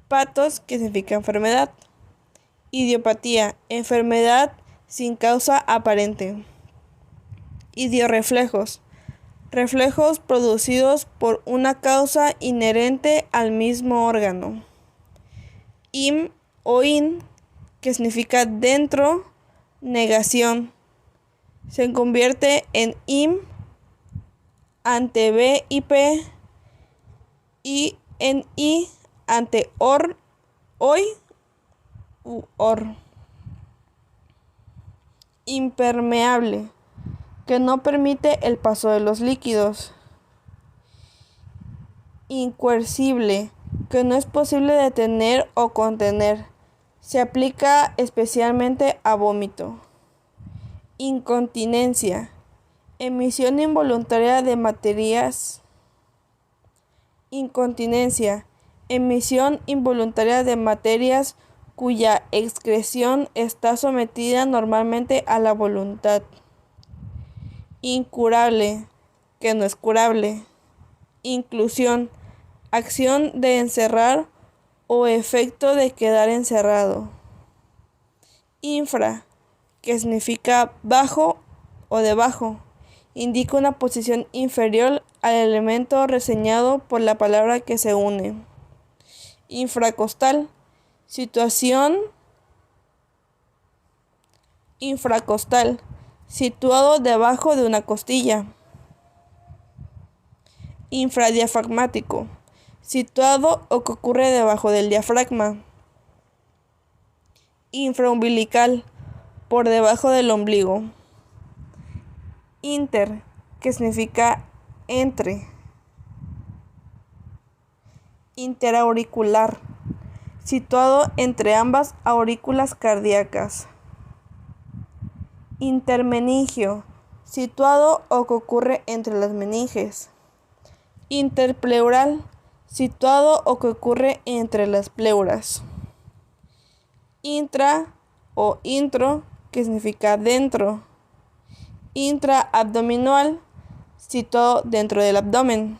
S1: patos, que significa enfermedad. Idiopatía, enfermedad sin causa aparente. Idiorreflejos, reflejos producidos por una causa inherente al mismo órgano. Im o in, que significa dentro, negación. Se convierte en im ante B y P y en I ante OR, hoy u OR. Impermeable, que no permite el paso de los líquidos. Incoercible, que no es posible detener o contener. Se aplica especialmente a vómito. Incontinencia, emisión involuntaria de materias. Incontinencia, emisión involuntaria de materias cuya excreción está sometida normalmente a la voluntad. Incurable, que no es curable. Inclusión, acción de encerrar o efecto de quedar encerrado. Infra, que significa bajo o debajo, indica una posición inferior al elemento reseñado por la palabra que se une. Infracostal, situación infracostal, situado debajo de una costilla. Infradiafragmático, situado o que ocurre debajo del diafragma. Infraumbilical, por debajo del ombligo. Inter, que significa entre. Interauricular, situado entre ambas aurículas cardíacas. Intermeningio, situado o que ocurre entre las meninges. Interpleural, situado o que ocurre entre las pleuras. Intra o intro, que significa dentro. Intraabdominal, situado dentro del abdomen.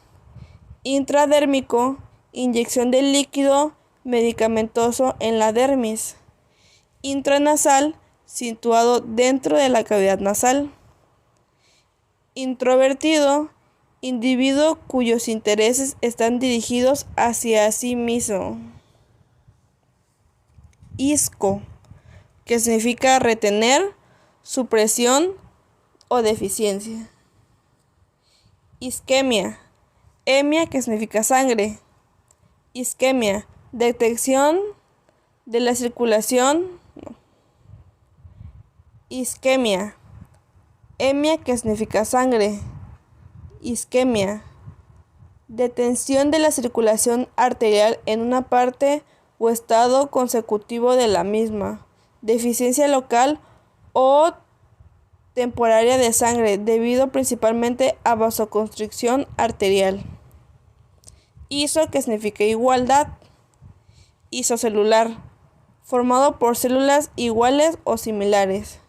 S1: Intradérmico, inyección de líquido medicamentoso en la dermis. Intranasal, situado dentro de la cavidad nasal. Introvertido, individuo cuyos intereses están dirigidos hacia sí mismo. Isco, que significa retener, supresión o deficiencia. Isquemia, hemia, que significa sangre. Isquemia, detección de la circulación. Isquemia, hemia, que significa sangre. Isquemia, detención de la circulación arterial en una parte o estado consecutivo de la misma. Deficiencia local o temporaria de sangre debido principalmente a vasoconstricción arterial. Iso, que significa igualdad. Isocelular, formado por células iguales o similares.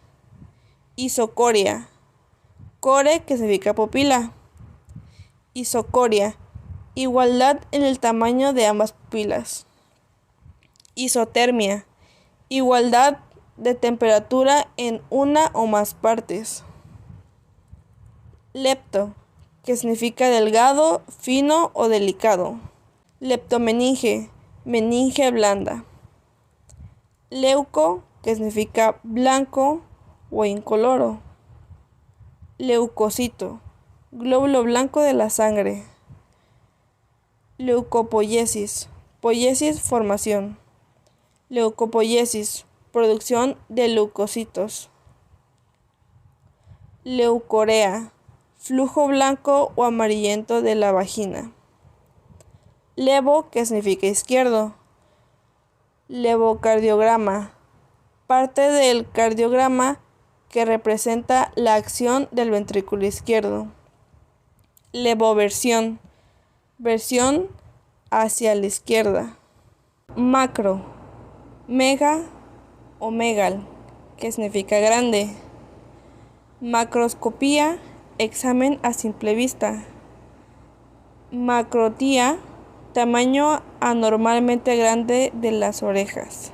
S1: Isocoria, core, que significa pupila. Isocoria, igualdad en el tamaño de ambas pupilas. Isotermia, igualdad de temperatura en una o más partes. Lepto, que significa delgado, fino o delicado. Leptomeninge, meninge blanda. Leuco, que significa blanco o incoloro. Leucocito, glóbulo blanco de la sangre. Leucopoiesis, poiesis, formación. Leucopoiesis, producción de leucocitos. Leucorea, flujo blanco o amarillento de la vagina. Levo, que significa izquierdo. Levocardiograma, parte del cardiograma que representa la acción del ventrículo izquierdo. Levoversión, versión hacia la izquierda. Macro, mega o megal, que significa grande. Macroscopía, examen a simple vista. Macrotía, tamaño anormalmente grande de las orejas.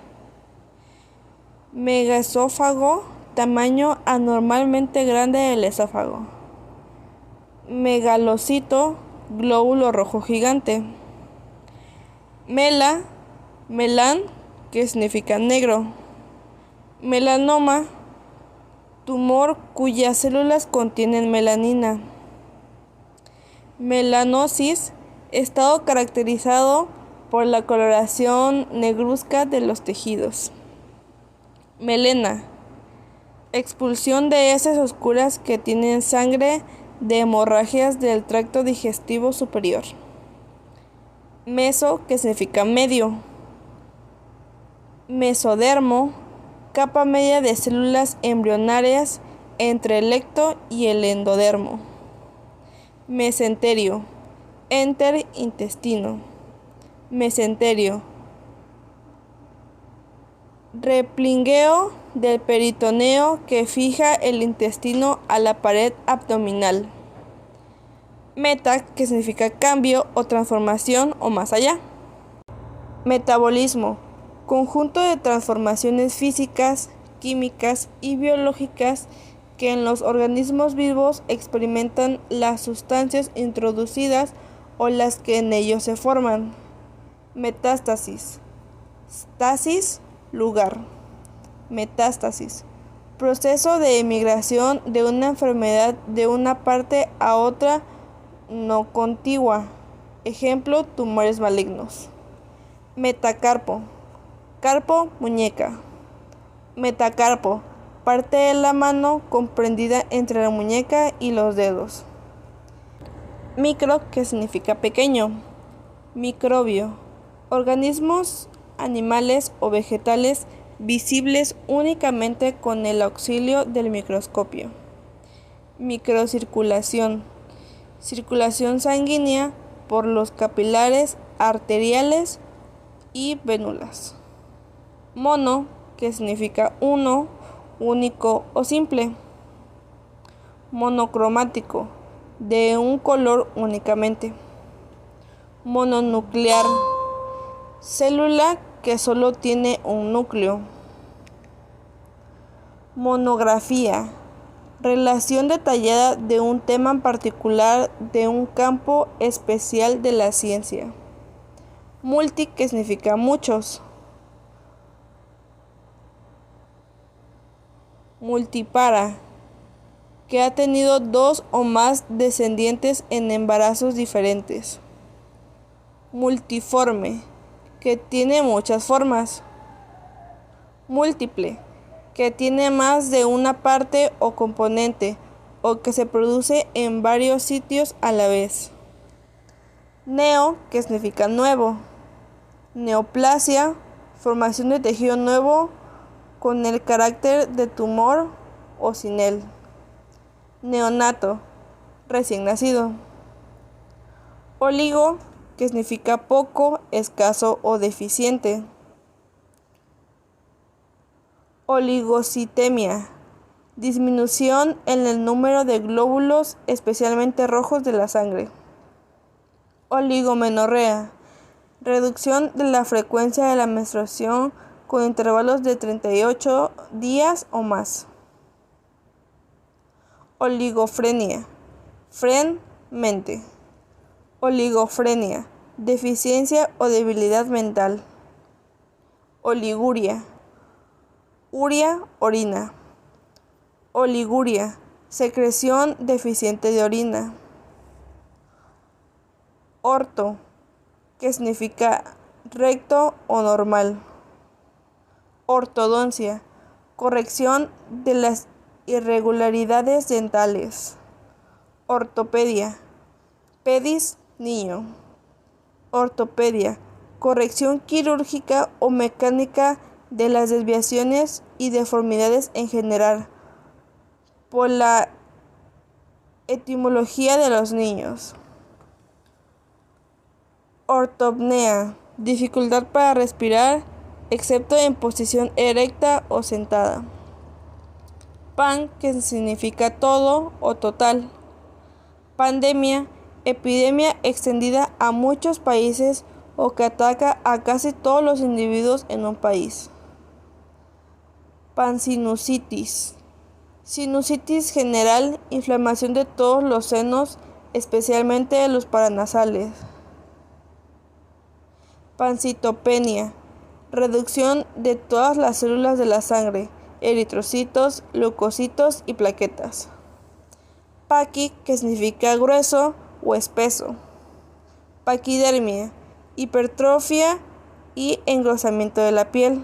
S1: Megaesófago, tamaño anormalmente grande del esófago. Megalocito, glóbulo rojo gigante. Melan, que significa negro. Melanoma, tumor cuyas células contienen melanina. Melanosis, estado caracterizado por la coloración negruzca de los tejidos. Melena, expulsión de heces oscuras que tienen sangre de hemorragias del tracto digestivo superior. Meso, que significa medio. Mesodermo, capa media de células embrionarias entre el ecto y el endodermo. Mesenterio, enter intestino. Mesenterio, replingueo del peritoneo que fija el intestino a la pared abdominal. Meta, que significa cambio o transformación o más allá. Metabolismo, conjunto de transformaciones físicas, químicas y biológicas que en los organismos vivos experimentan las sustancias introducidas o las que en ellos se forman. Metástasis, stasis, lugar. Metástasis, proceso de emigración de una enfermedad de una parte a otra no contigua. Ejemplo, tumores malignos. Metacarpo, carpo, muñeca. Metacarpo, parte de la mano comprendida entre la muñeca y los dedos. Micro, que significa pequeño. Microbio, organismos animales o vegetales visibles únicamente con el auxilio del microscopio. Microcirculación, circulación sanguínea por los capilares arteriales y vénulas. Mono, que significa uno, único o simple. Monocromático, de un color únicamente. Mononuclear, célula que solo tiene un núcleo. Monografía, relación detallada de un tema en particular de un campo especial de la ciencia. Multi, que significa muchos. Multipara, que ha tenido dos o más descendientes en embarazos diferentes. Multiforme, que tiene muchas formas. Múltiple, que tiene más de una parte o componente, o que se produce en varios sitios a la vez. Neo, que significa nuevo. Neoplasia, formación de tejido nuevo con el carácter de tumor o sin él. Neonato, recién nacido. Oligo, que significa poco, escaso o deficiente. Oligocitemia, disminución en el número de glóbulos, especialmente rojos, de la sangre. Oligomenorrea, reducción de la frecuencia de la menstruación con intervalos de 38 días o más. Oligofrenia, mente. Oligofrenia, deficiencia o debilidad mental. Oliguria, orina. Oliguria, secreción deficiente de orina. Orto, que significa recto o normal. Ortodoncia, corrección de las irregularidades dentales. Ortopedia, pedis, niño. Ortopedia, corrección quirúrgica o mecánica de las desviaciones y deformidades en general, por la etimología de los niños. Ortopnea, dificultad para respirar, excepto en posición erecta o sentada. Pan, que significa todo o total. Pandemia, epidemia extendida a muchos países o que ataca a casi todos los individuos en un país. Pansinusitis, sinusitis general, inflamación de todos los senos, especialmente de los paranasales. Pancitopenia, reducción de todas las células de la sangre, eritrocitos, leucocitos y plaquetas. Paqui, que significa grueso o espeso. Paquidermia, hipertrofia y engrosamiento de la piel.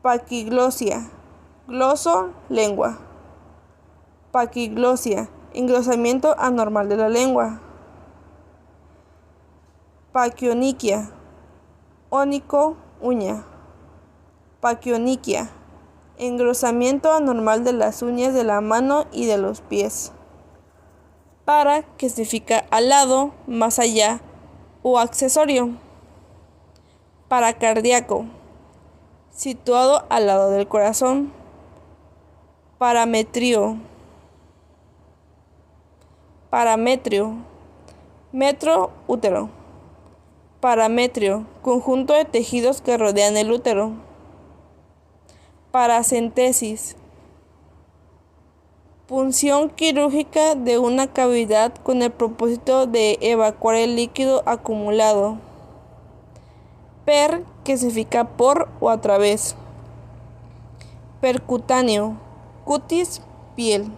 S1: Paquiglosia, gloso, lengua. Paquiglosia, engrosamiento anormal de la lengua. Paquioniquia, ónico, uña. Paquioniquia, engrosamiento anormal de las uñas de la mano y de los pies. Para, que significa al lado, más allá o accesorio. Paracardíaco, situado al lado del corazón. Parametrio, metro, útero. Parametrio, conjunto de tejidos que rodean el útero. Paracentesis, punción quirúrgica de una cavidad con el propósito de evacuar el líquido acumulado. Per, que significa por o a través. Percutáneo, cutis, piel.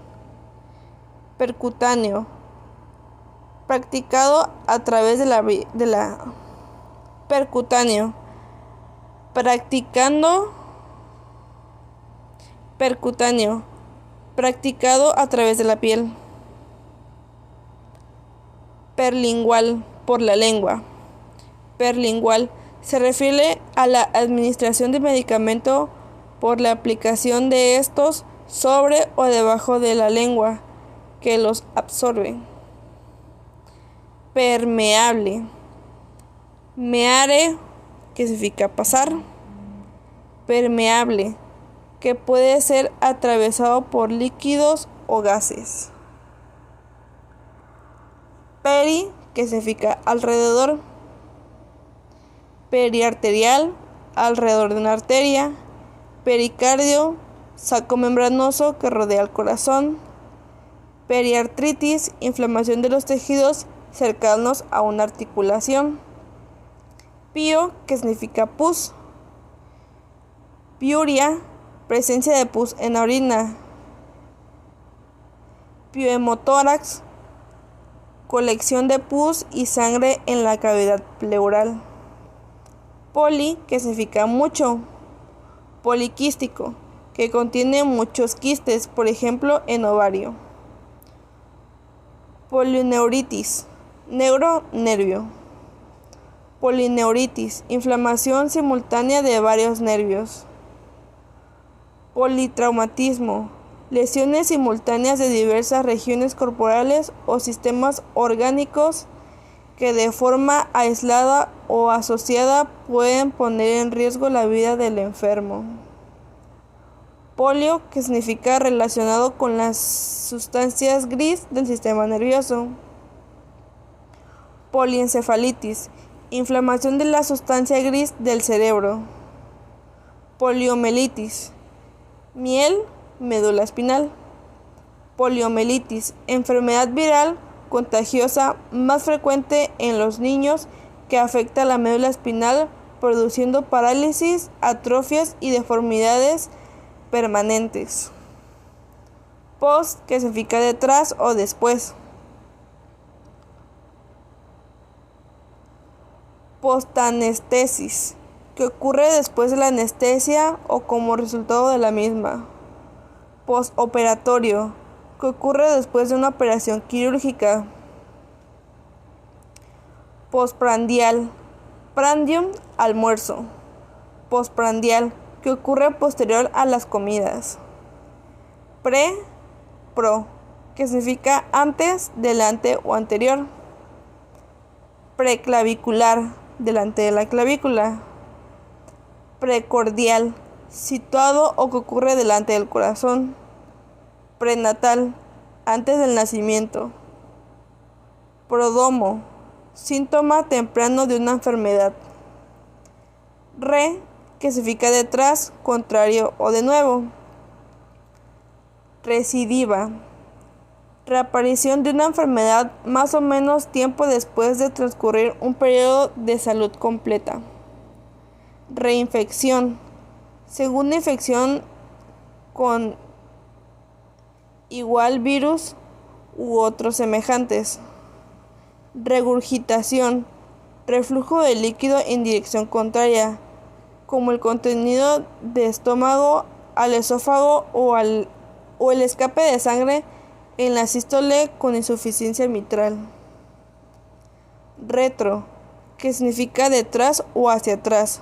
S1: Percutáneo, practicado a través de la percutáneo, practicado a través de la piel. Perlingual, por la lengua. Perlingual se refiere a la administración de medicamento por la aplicación de estos sobre o debajo de la lengua que los absorbe. Permeable, meare, que significa pasar. Permeable, que puede ser atravesado por líquidos o gases. Peri, que significa alrededor. Periarterial, alrededor de una arteria. Pericardio, saco membranoso que rodea el corazón. Periartritis, inflamación de los tejidos cercanos a una articulación. Pío, que significa pus. Piuria, presencia de pus en la orina. Piohemotórax, colección de pus y sangre en la cavidad pleural. Poli, que significa mucho. Poliquístico, que contiene muchos quistes, por ejemplo en ovario. Polineuritis, nervio. Polineuritis, inflamación simultánea de varios nervios. Politraumatismo, lesiones simultáneas de diversas regiones corporales o sistemas orgánicos que de forma aislada o asociada pueden poner en riesgo la vida del enfermo. Polio, que significa relacionado con las sustancias gris del sistema nervioso. Poliencefalitis, inflamación de la sustancia gris del cerebro. Poliomielitis, miel, médula espinal. Poliomielitis, enfermedad viral contagiosa más frecuente en los niños que afecta a la médula espinal produciendo parálisis, atrofias y deformidades permanentes. Post, que significa detrás o después. Postanestesis, que ocurre después de la anestesia o como resultado de la misma. Postoperatorio, que ocurre después de una operación quirúrgica. Postprandial, prandium, almuerzo. Postprandial, que ocurre posterior a las comidas. Pro, que significa antes, delante o anterior. Preclavicular, delante de la clavícula. Precordial, situado o que ocurre delante del corazón. Prenatal, antes del nacimiento. Prodomo, síntoma temprano de una enfermedad. Que significa detrás, contrario o de nuevo. Recidiva, reaparición de una enfermedad más o menos tiempo después de transcurrir un periodo de salud completa. Reinfección, segunda infección con igual virus u otros semejantes. Regurgitación, reflujo de líquido en dirección contraria, como el contenido de estómago al esófago o el escape de sangre en la sístole con insuficiencia mitral. Retro, que significa detrás o hacia atrás.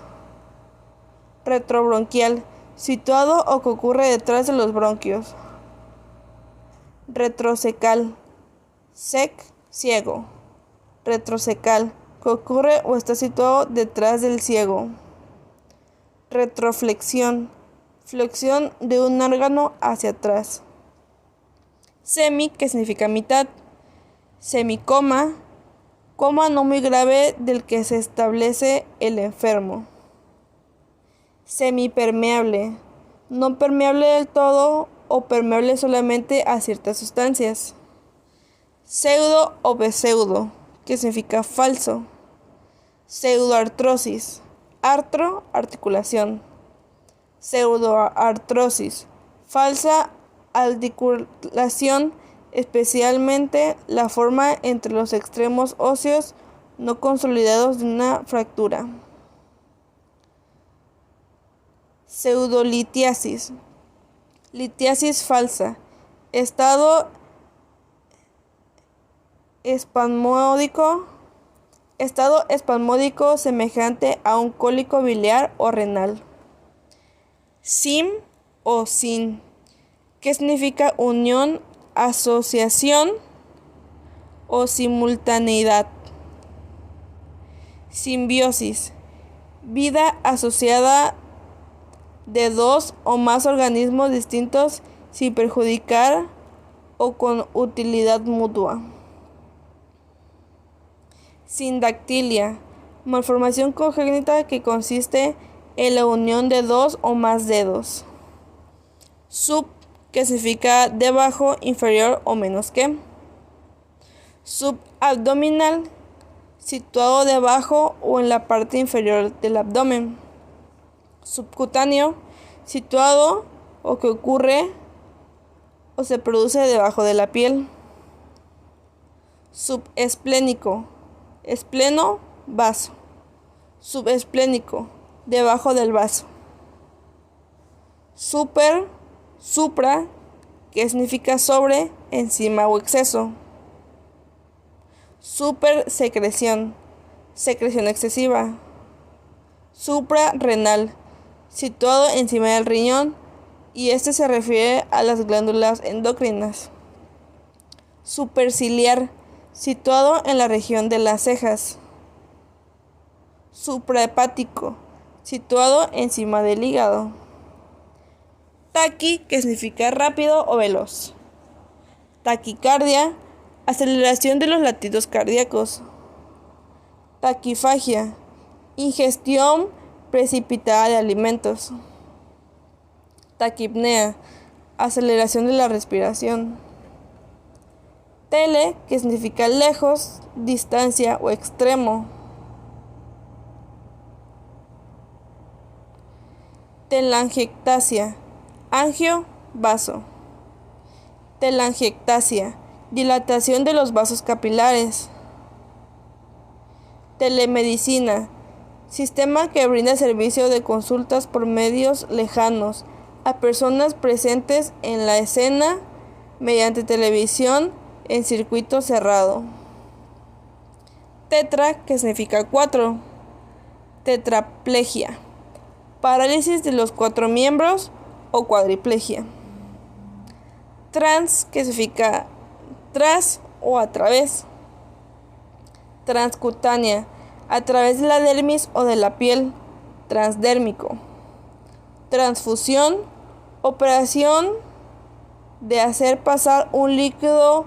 S1: Retrobronquial, situado o que ocurre detrás de los bronquios. Retrocecal, ciego. Retrocecal, que ocurre o está situado detrás del ciego. Retroflexión, flexión de un órgano hacia atrás. Semi, que significa mitad. Semicoma, coma no muy grave del que se establece el enfermo. Semipermeable, no permeable del todo o permeable solamente a ciertas sustancias. Pseudo o pseudo, que significa falso. Pseudoartrosis, articulación. Pseudoartrosis, falsa articulación, especialmente la forma entre los extremos óseos no consolidados de una fractura. Pseudolitiasis, litiasis falsa, estado espasmódico semejante a un cólico biliar o renal. Sim o sin, que significa unión, asociación o simultaneidad. Simbiosis, vida asociada de dos o más organismos distintos sin perjudicar o con utilidad mutua. Sindactilia, malformación congénita que consiste en la unión de dos o más dedos. Sub, que significa debajo, inferior o menos que. Subabdominal, situado debajo o en la parte inferior del abdomen. Subcutáneo, situado o que ocurre o se produce debajo de la piel. Subesplénico, espleno, vaso. Subesplénico, debajo del vaso. Supra, que significa sobre, encima o exceso. Supersecreción, secreción excesiva. Suprarrenal, situado encima del riñón, y este se refiere a las glándulas endocrinas. Superciliar, situado en la región de las cejas. Suprahepático, situado encima del hígado. Taqui, que significa rápido o veloz. Taquicardia, aceleración de los latidos cardíacos. Taquifagia, ingestión precipitada de alimentos. Taquipnea, aceleración de la respiración. Tele, que significa lejos, distancia o extremo. Telangiectasia, angio, vaso. Telangiectasia, dilatación de los vasos capilares. Telemedicina, sistema que brinda servicio de consultas por medios lejanos a personas presentes en la escena mediante televisión en circuito cerrado. Tetra, que significa 4. Tetraplegia, parálisis de los 4 miembros o cuadriplegia. Trans, que significa tras o a través. Transcutánea, a través de la dermis o de la piel, transdérmico. Transfusión, operación de hacer pasar un líquido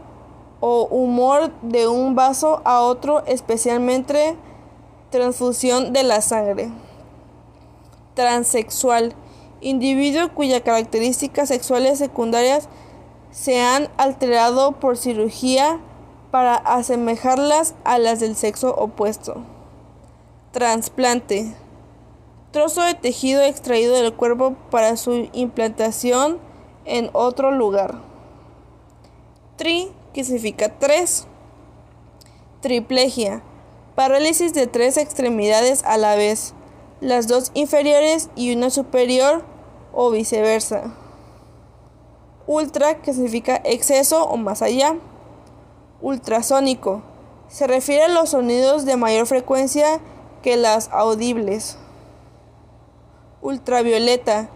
S1: o humor de un vaso a otro, especialmente transfusión de la sangre. Transexual, individuo cuyas características sexuales secundarias se han alterado por cirugía para asemejarlas a las del sexo opuesto. Trasplante, trozo de tejido extraído del cuerpo para su implantación en otro lugar. Tri, que significa 3. Triplegia, parálisis de 3 extremidades a la vez, las 2 inferiores y una superior o viceversa. Ultra, que significa exceso o más allá. Ultrasónico, se refiere a los sonidos de mayor frecuencia que las audibles. Ultravioleta,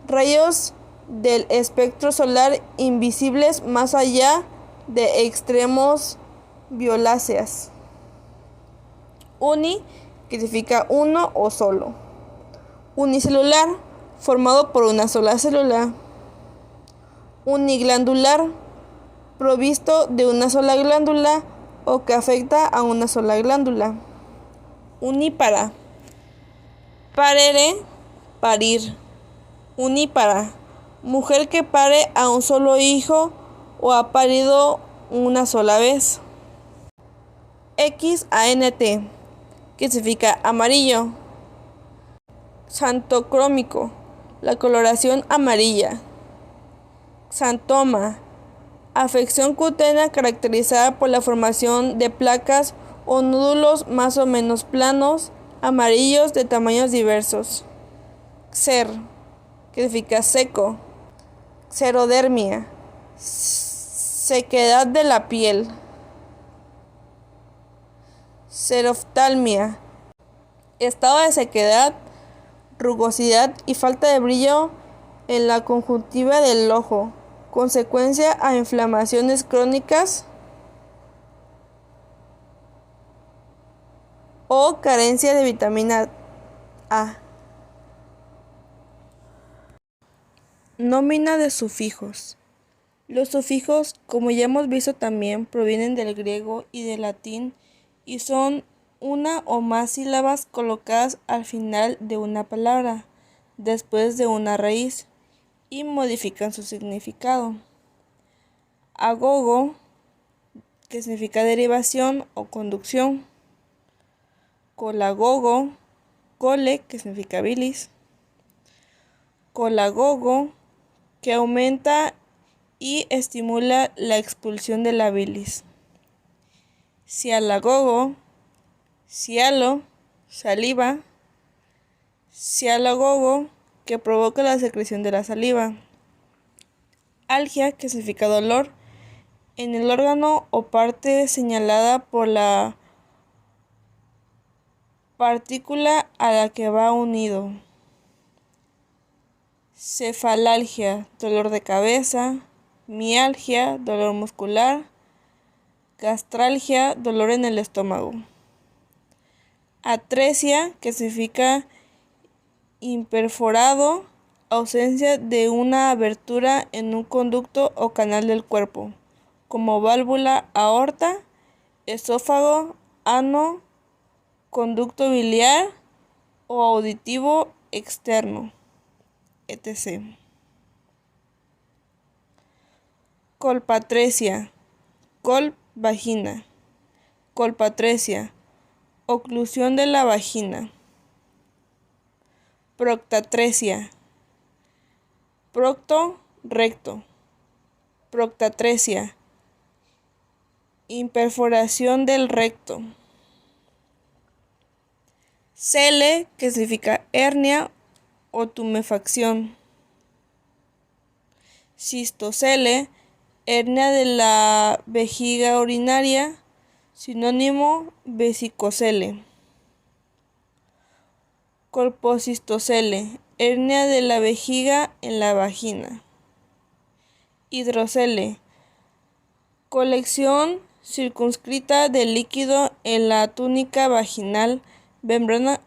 S1: rayos del espectro solar invisibles más allá de extremos violáceas. Uni, que significa uno o solo. Unicelular, formado por una sola célula. Uniglandular, provisto de una sola glándula o que afecta a una sola glándula. Unípara, parere, parir. Unípara, mujer que pare a un solo hijo o ha parido una sola vez. XANT, que significa amarillo. Xantocrómico, la coloración amarilla. Xantoma, afección cutánea caracterizada por la formación de placas o nódulos más o menos planos, amarillos de tamaños diversos. Xer, que significa seco. Xerodermia, sequedad de la piel. Xeroftalmia, estado de sequedad, rugosidad y falta de brillo en la conjuntiva del ojo, consecuencia a inflamaciones crónicas o carencia de vitamina A. Nómina de sufijos. Los sufijos, como ya hemos visto también, provienen del griego y del latín y son una o más sílabas colocadas al final de una palabra, después de una raíz, y modifican su significado. Agogo, que significa derivación o conducción. Colagogo, cole, que significa bilis. Colagogo, que aumenta y estimula la expulsión de la bilis. Cialagogo, cialo, saliva. Cialagogo, que provoca la secreción de la saliva. Algia, que significa dolor, en el órgano o parte señalada por la partícula a la que va unido. Cefalalgia, dolor de cabeza. Mialgia, dolor muscular. Gastralgia, dolor en el estómago. Atresia, que significa imperforado, ausencia de una abertura en un conducto o canal del cuerpo, como válvula, aorta, esófago, ano conducto biliar o auditivo externo, etc. Colpatresia, vagina. Colpatresia, oclusión de la vagina. Proctatresia, procto, recto. Proctatresia, imperforación del recto. Cele, que significa hernia o tumefacción. Cistocele, hernia de la vejiga urinaria, sinónimo vesicocele. Colpocistocele, hernia de la vejiga en la vagina. Hidrocele, colección circunscrita de líquido en la túnica vaginal, membrana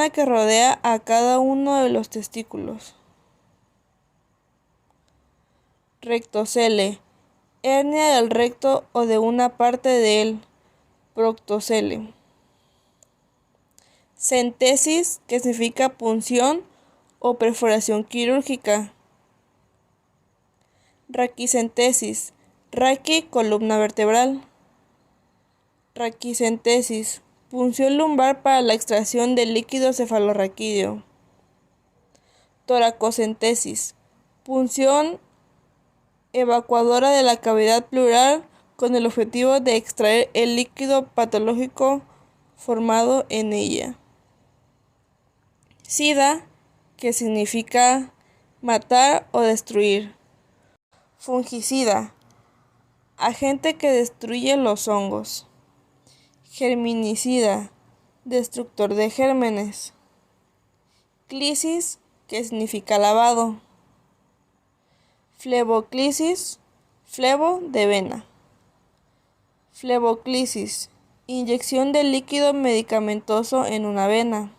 S1: que rodea a cada uno de los testículos. Rectocele, hernia del recto o de una parte de él, proctocele. Centesis, que significa punción o perforación quirúrgica. Raquicentesis, columna vertebral. Raquicentesis, punción lumbar para la extracción del líquido cefalorraquídeo. Toracocentesis, punción evacuadora de la cavidad pleural con el objetivo de extraer el líquido patológico formado en ella. Sida, que significa matar o destruir. Fungicida, agente que destruye los hongos. Germinicida, destructor de gérmenes. Clisis, que significa lavado. Fleboclisis, flebo de vena. Fleboclisis, inyección de líquido medicamentoso en una vena.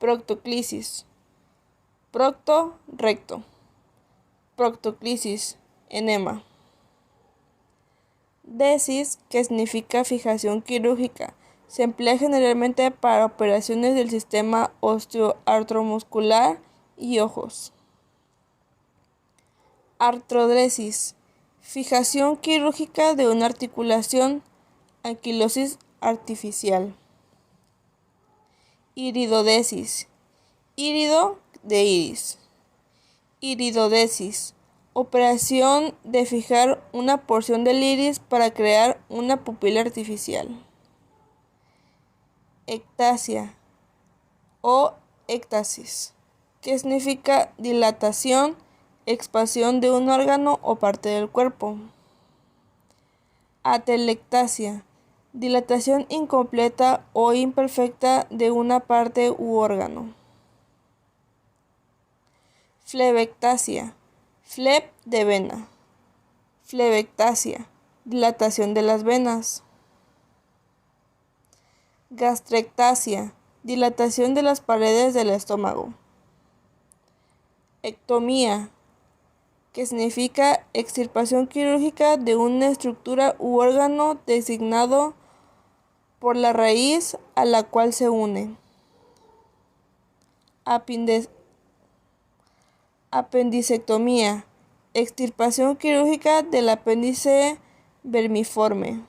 S1: Proctoclisis, procto, recto. Proctoclisis, enema. Desis, que significa fijación quirúrgica, se emplea generalmente para operaciones del sistema osteoartromuscular y ojos. Artrodesis, fijación quirúrgica de una articulación, anquilosis artificial. Iridodesis, írido de iris. Iridodesis, operación de fijar una porción del iris para crear una pupila artificial. Ectasia o ectasis, que significa dilatación, expansión de un órgano o parte del cuerpo. Atelectasia, dilatación incompleta o imperfecta de una parte u órgano. Flebectasia, fleb de vena. Flebectasia, dilatación de las venas. Gastrectasia, dilatación de las paredes del estómago. Ectomía, que significa extirpación quirúrgica de una estructura u órgano designado por la raíz a la cual se une. Apendicectomía, extirpación quirúrgica del apéndice vermiforme.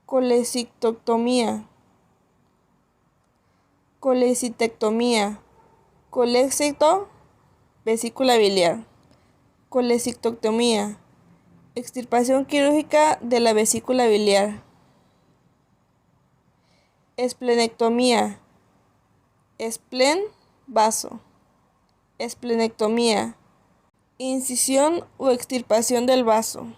S1: Colecistectomía, colecito, vesícula biliar. Colecistectomía, extirpación quirúrgica de la vesícula biliar. Esplenectomía, esplen, vaso. Esplenectomía, incisión o extirpación del vaso.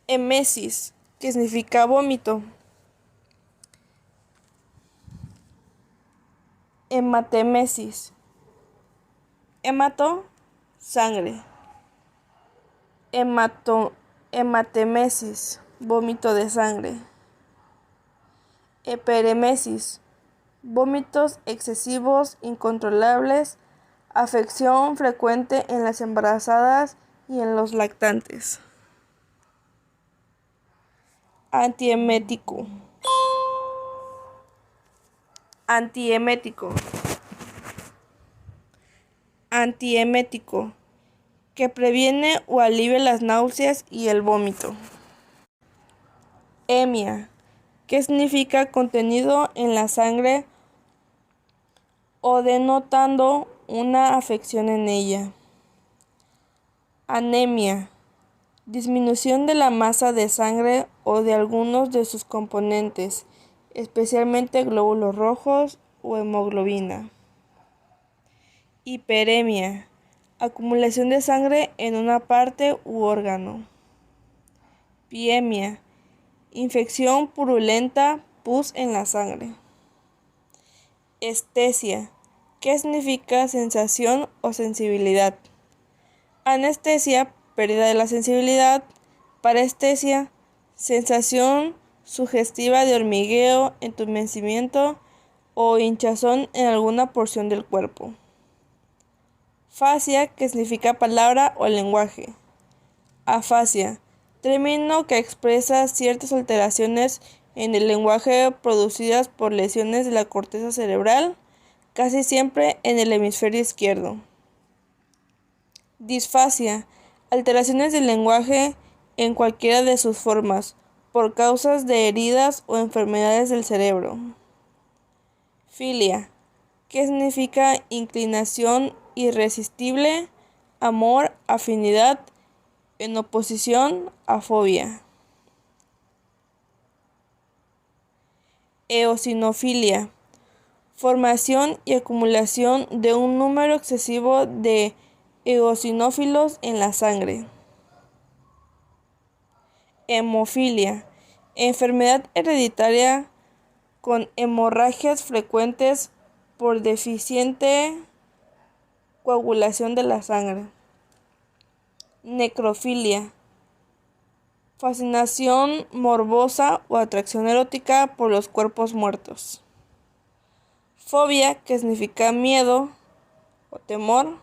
S1: Emesis, que significa vómito. Hematemesis, hemato, sangre. Hematemesis, vómito de sangre. Eperemesis, vómitos excesivos incontrolables, afección frecuente en las embarazadas y en los lactantes. Antiemético. Antiemético. Antiemético, que previene o alivia las náuseas y el vómito. Emia, que significa contenido en la sangre o denotando una afección en ella. Anemia, disminución de la masa de sangre o de algunos de sus componentes, especialmente glóbulos rojos o hemoglobina. Hiperemia, acumulación de sangre en una parte u órgano. Piemia, infección purulenta, pus en la sangre. Estesia, que significa sensación o sensibilidad. Anestesia, pérdida de la sensibilidad. Parestesia, sensación sugestiva de hormigueo, entumecimiento o hinchazón en alguna porción del cuerpo. Fasia, que significa palabra o lenguaje. Afasia, término que expresa ciertas alteraciones en el lenguaje producidas por lesiones de la corteza cerebral, casi siempre en el hemisferio izquierdo. Disfasia, alteraciones del lenguaje en cualquiera de sus formas, por causas de heridas o enfermedades del cerebro. Filia, que significa inclinación irresistible, amor, afinidad, en oposición a fobia. Eosinofilia, formación y acumulación de un número excesivo de eosinófilos en la sangre. Hemofilia, enfermedad hereditaria con hemorragias frecuentes por deficiente coagulación de la sangre. Necrofilia, fascinación morbosa o atracción erótica por los cuerpos muertos. Fobia, que significa miedo o temor.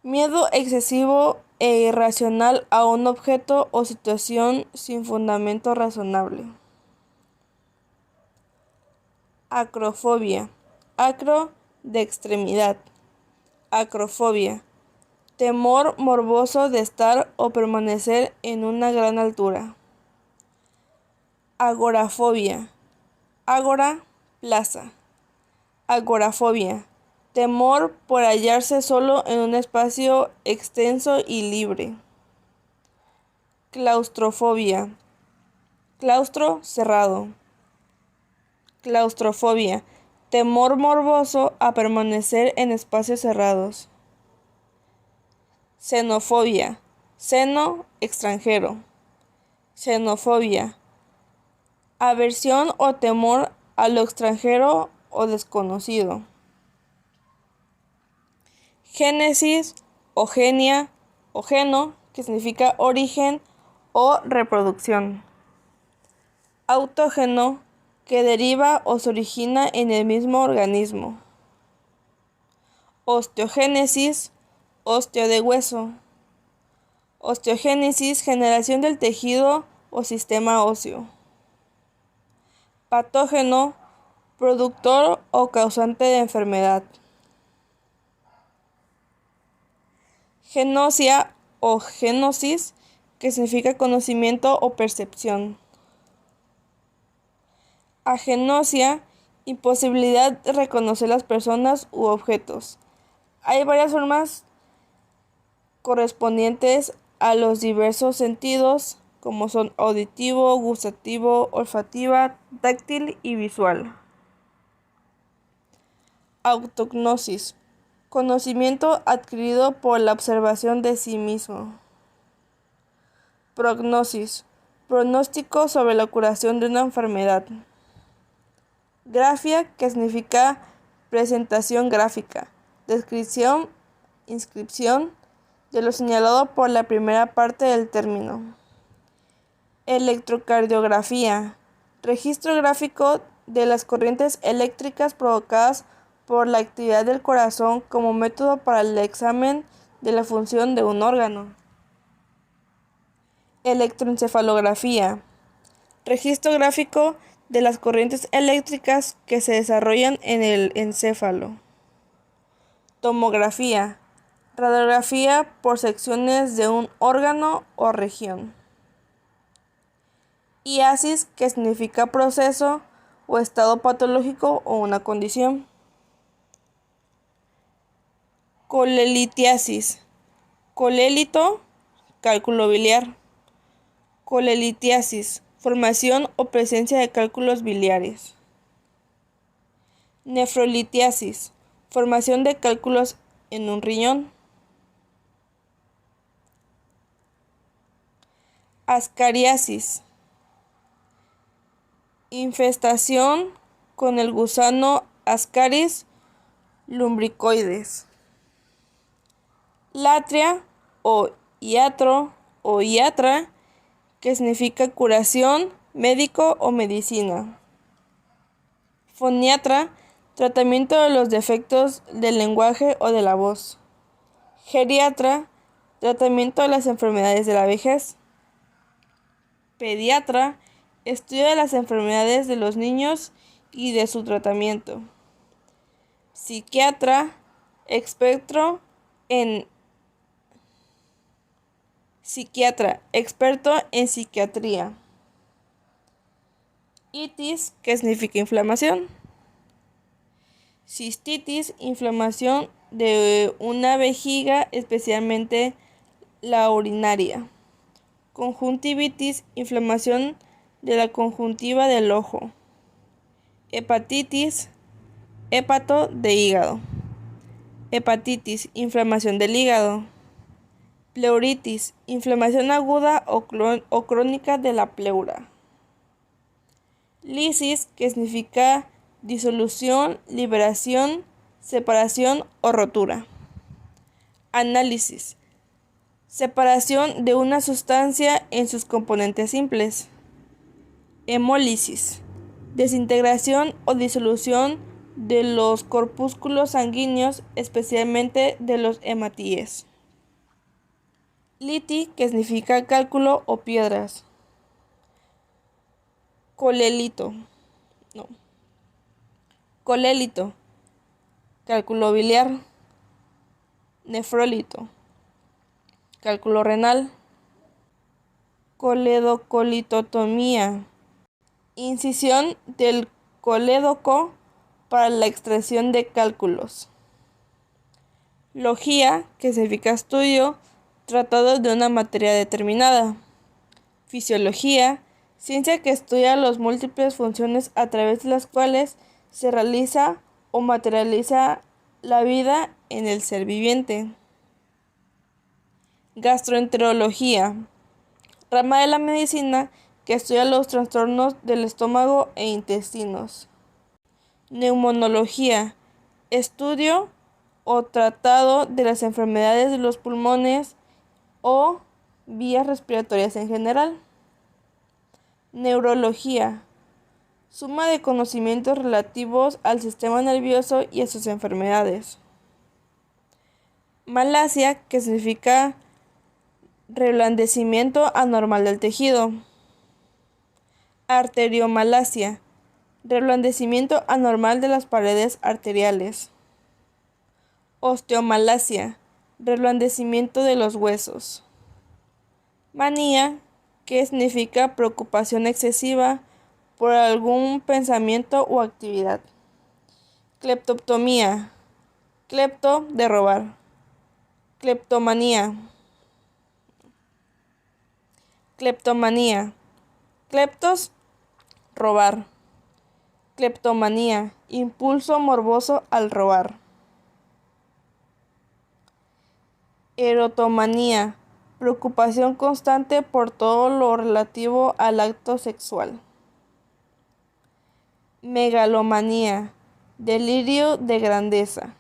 S1: Miedo excesivo e irracional a un objeto o situación sin fundamento razonable. Acrofobia, acro de extremidad. Acrofobia, temor morboso de estar o permanecer en una gran altura. Agorafobia, ágora, plaza. Agorafobia, temor por hallarse solo en un espacio extenso y libre. Claustrofobia, claustro cerrado. Claustrofobia, temor morboso a permanecer en espacios cerrados. Xenofobia, xeno, extranjero. Xenofobia, aversión o temor a lo extranjero o desconocido. Génesis o genia o geno, que significa origen o reproducción. Autógeno, que deriva o se origina en el mismo organismo. Osteogénesis, ósteo de hueso. Osteogénesis, generación del tejido o sistema óseo. Patógeno, productor o causante de enfermedad. Genosia o genosis, que significa conocimiento o percepción. Agenosia, imposibilidad de reconocer las personas u objetos. Hay varias formas correspondientes a los diversos sentidos, como son auditivo, gustativo, olfativa, táctil y visual. Autognosis, conocimiento adquirido por la observación de sí mismo. Prognosis, pronóstico sobre la curación de una enfermedad. Grafia, que significa presentación gráfica, descripción, inscripción de lo señalado por la primera parte del término. Electrocardiografía, registro gráfico de las corrientes eléctricas provocadas por la actividad del corazón como método para el examen de la función de un órgano. Electroencefalografía, Registro gráfico de las corrientes eléctricas que se desarrollan en el encéfalo. Tomografía. Radiografía por secciones de un órgano o región. Iasis, que significa proceso o estado patológico o una condición. Colelitiasis. Colélito, cálculo biliar. Colelitiasis, formación o presencia de cálculos biliares. Nefrolitiasis, formación de cálculos en un riñón. Ascariasis, infestación con el gusano Ascaris lumbricoides. Latria o iatro o iatra, que significa curación, médico o medicina. Foniatra, tratamiento de los defectos del lenguaje o de la voz. Geriatra, tratamiento de las enfermedades de la vejez. Pediatra, estudio de las enfermedades de los niños y de su tratamiento. Psiquiatra, experto en psiquiatría. Itis, que significa inflamación. Cistitis, inflamación de una vejiga, especialmente la urinaria. Conjuntivitis, inflamación de la conjuntiva del ojo. Hepatitis, hepato de hígado. Hepatitis, inflamación del hígado. Pleuritis, inflamación aguda o crónica de la pleura. Lisis, que significa disolución, liberación, separación o rotura. Análisis, separación de una sustancia en sus componentes simples. Hemólisis, desintegración o disolución de los corpúsculos sanguíneos, especialmente de los hematíes. Liti, que significa cálculo o piedras. Colélito, cálculo biliar. Nefrólito, cálculo renal. Coledocolitotomía, incisión del colédoco para la extracción de cálculos. Logía, que significa estudio, tratado de una materia determinada. Fisiología, ciencia que estudia las múltiples funciones a través de las cuales se realiza o materializa la vida en el ser viviente. Gastroenterología, rama de la medicina que estudia los trastornos del estómago e intestinos. Neumonología, estudio o tratado de las enfermedades de los pulmones o vías respiratorias en general. Neurología, suma de conocimientos relativos al sistema nervioso y a sus enfermedades. Malasia, que significa reblandecimiento anormal del tejido. Arteriomalacia, reblandecimiento anormal de las paredes arteriales. Osteomalacia, reblandecimiento de los huesos. Manía, que significa preocupación excesiva por algún pensamiento o actividad. Cleptoptomía, clepto, de robar. Cleptomanía, cleptos, robar. Cleptomanía, impulso morboso al robar. Erotomanía, preocupación constante por todo lo relativo al acto sexual. Megalomanía, delirio de grandeza.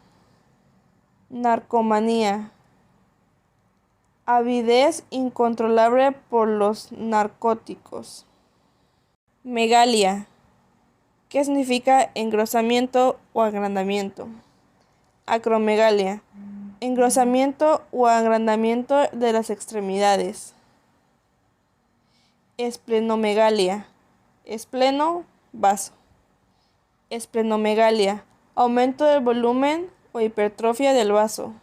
S1: Narcomanía, avidez incontrolable por los narcóticos. Megalia, que significa engrosamiento o agrandamiento. Acromegalia, engrosamiento o agrandamiento de las extremidades. Esplenomegalia, Espleno, vaso. Esplenomegalia, aumento del volumen o hipertrofia del vaso.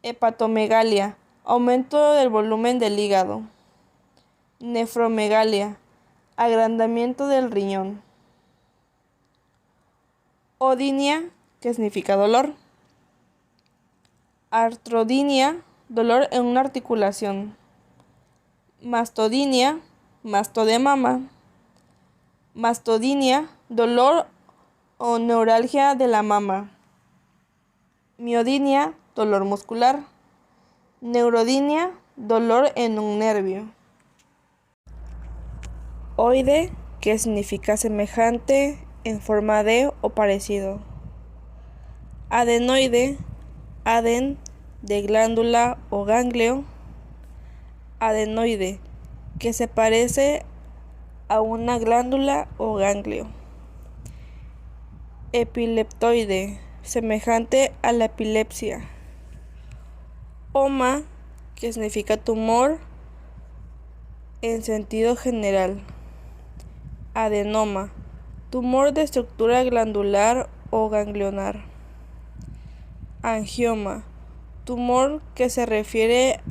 S1: Hepatomegalia, aumento del volumen del hígado. Nefromegalia, agrandamiento del riñón. Odinia, que significa dolor. Artrodinia, dolor en una articulación. Mastodinia, masto de mama. Mastodinia, dolor o neuralgia de la mama. Miodinia, dolor muscular. Neurodinia, dolor en un nervio. Oide, que significa semejante, en forma de o parecido. Adenoide, aden, de glándula o ganglio. Adenoide, que se parece a una glándula o ganglio. Epileptoide, semejante a la epilepsia. Oma, que significa tumor en sentido general. Adenoma, tumor de estructura glandular o ganglionar. Angioma, tumor que se refiere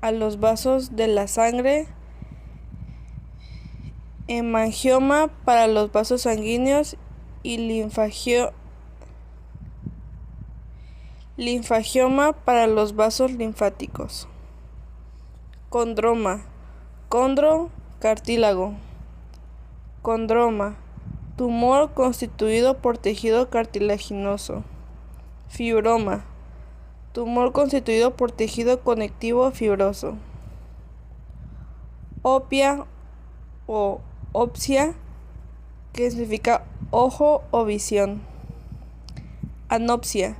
S1: a los vasos de la sangre. Hemangioma para los vasos sanguíneos y linfagioma para los vasos linfáticos. Condroma, condro, cartílago. Condroma, tumor constituido por tejido cartilaginoso. Fibroma, tumor constituido por tejido conectivo fibroso. Opia o opsia, que significa ojo o visión. Anopsia,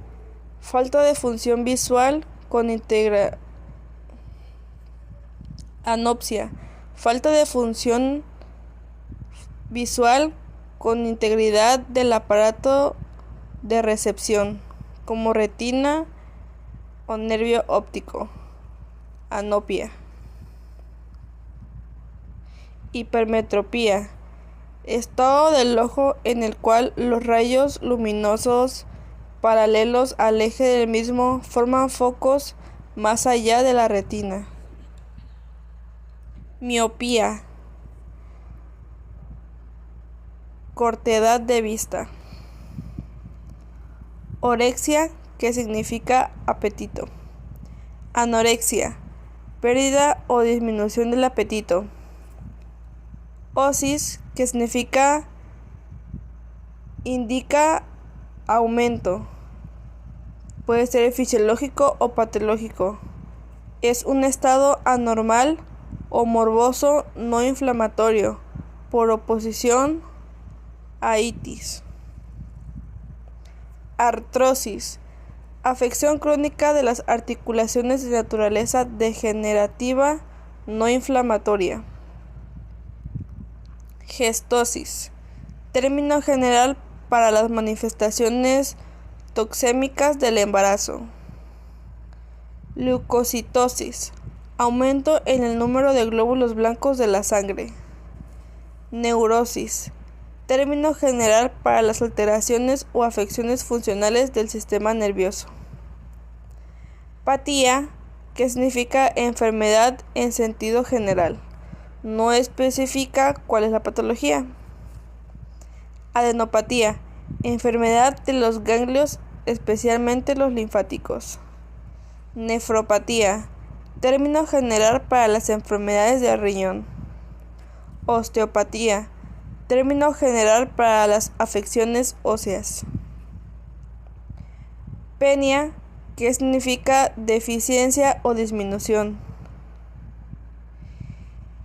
S1: falta de función visual con Anopsia, falta de función visual con integridad del aparato de recepción, como retina o nervio óptico. Anopia. Hipermetropía, estado del ojo en el cual los rayos luminosos paralelos al eje del mismo forman focos más allá de la retina. Miopía, cortedad de vista. Orexia, que significa apetito. Anorexia, pérdida o disminución del apetito. Osis, que significa indica aumento. Puede ser fisiológico o patológico. Es un estado anormal o morboso no inflamatorio, por oposición a itis. Artrosis, afección crónica de las articulaciones de naturaleza degenerativa no inflamatoria. Gestosis, término general para las manifestaciones toxémicas del embarazo. Leucocitosis, aumento en el número de glóbulos blancos de la sangre. Neurosis, término general para las alteraciones o afecciones funcionales del sistema nervioso. Patía, que significa enfermedad en sentido general. No especifica cuál es la patología. Adenopatía, enfermedad de los ganglios, especialmente los linfáticos. Nefropatía, término general para las enfermedades del riñón. Osteopatía, término general para las afecciones óseas. Penia, que significa deficiencia o disminución.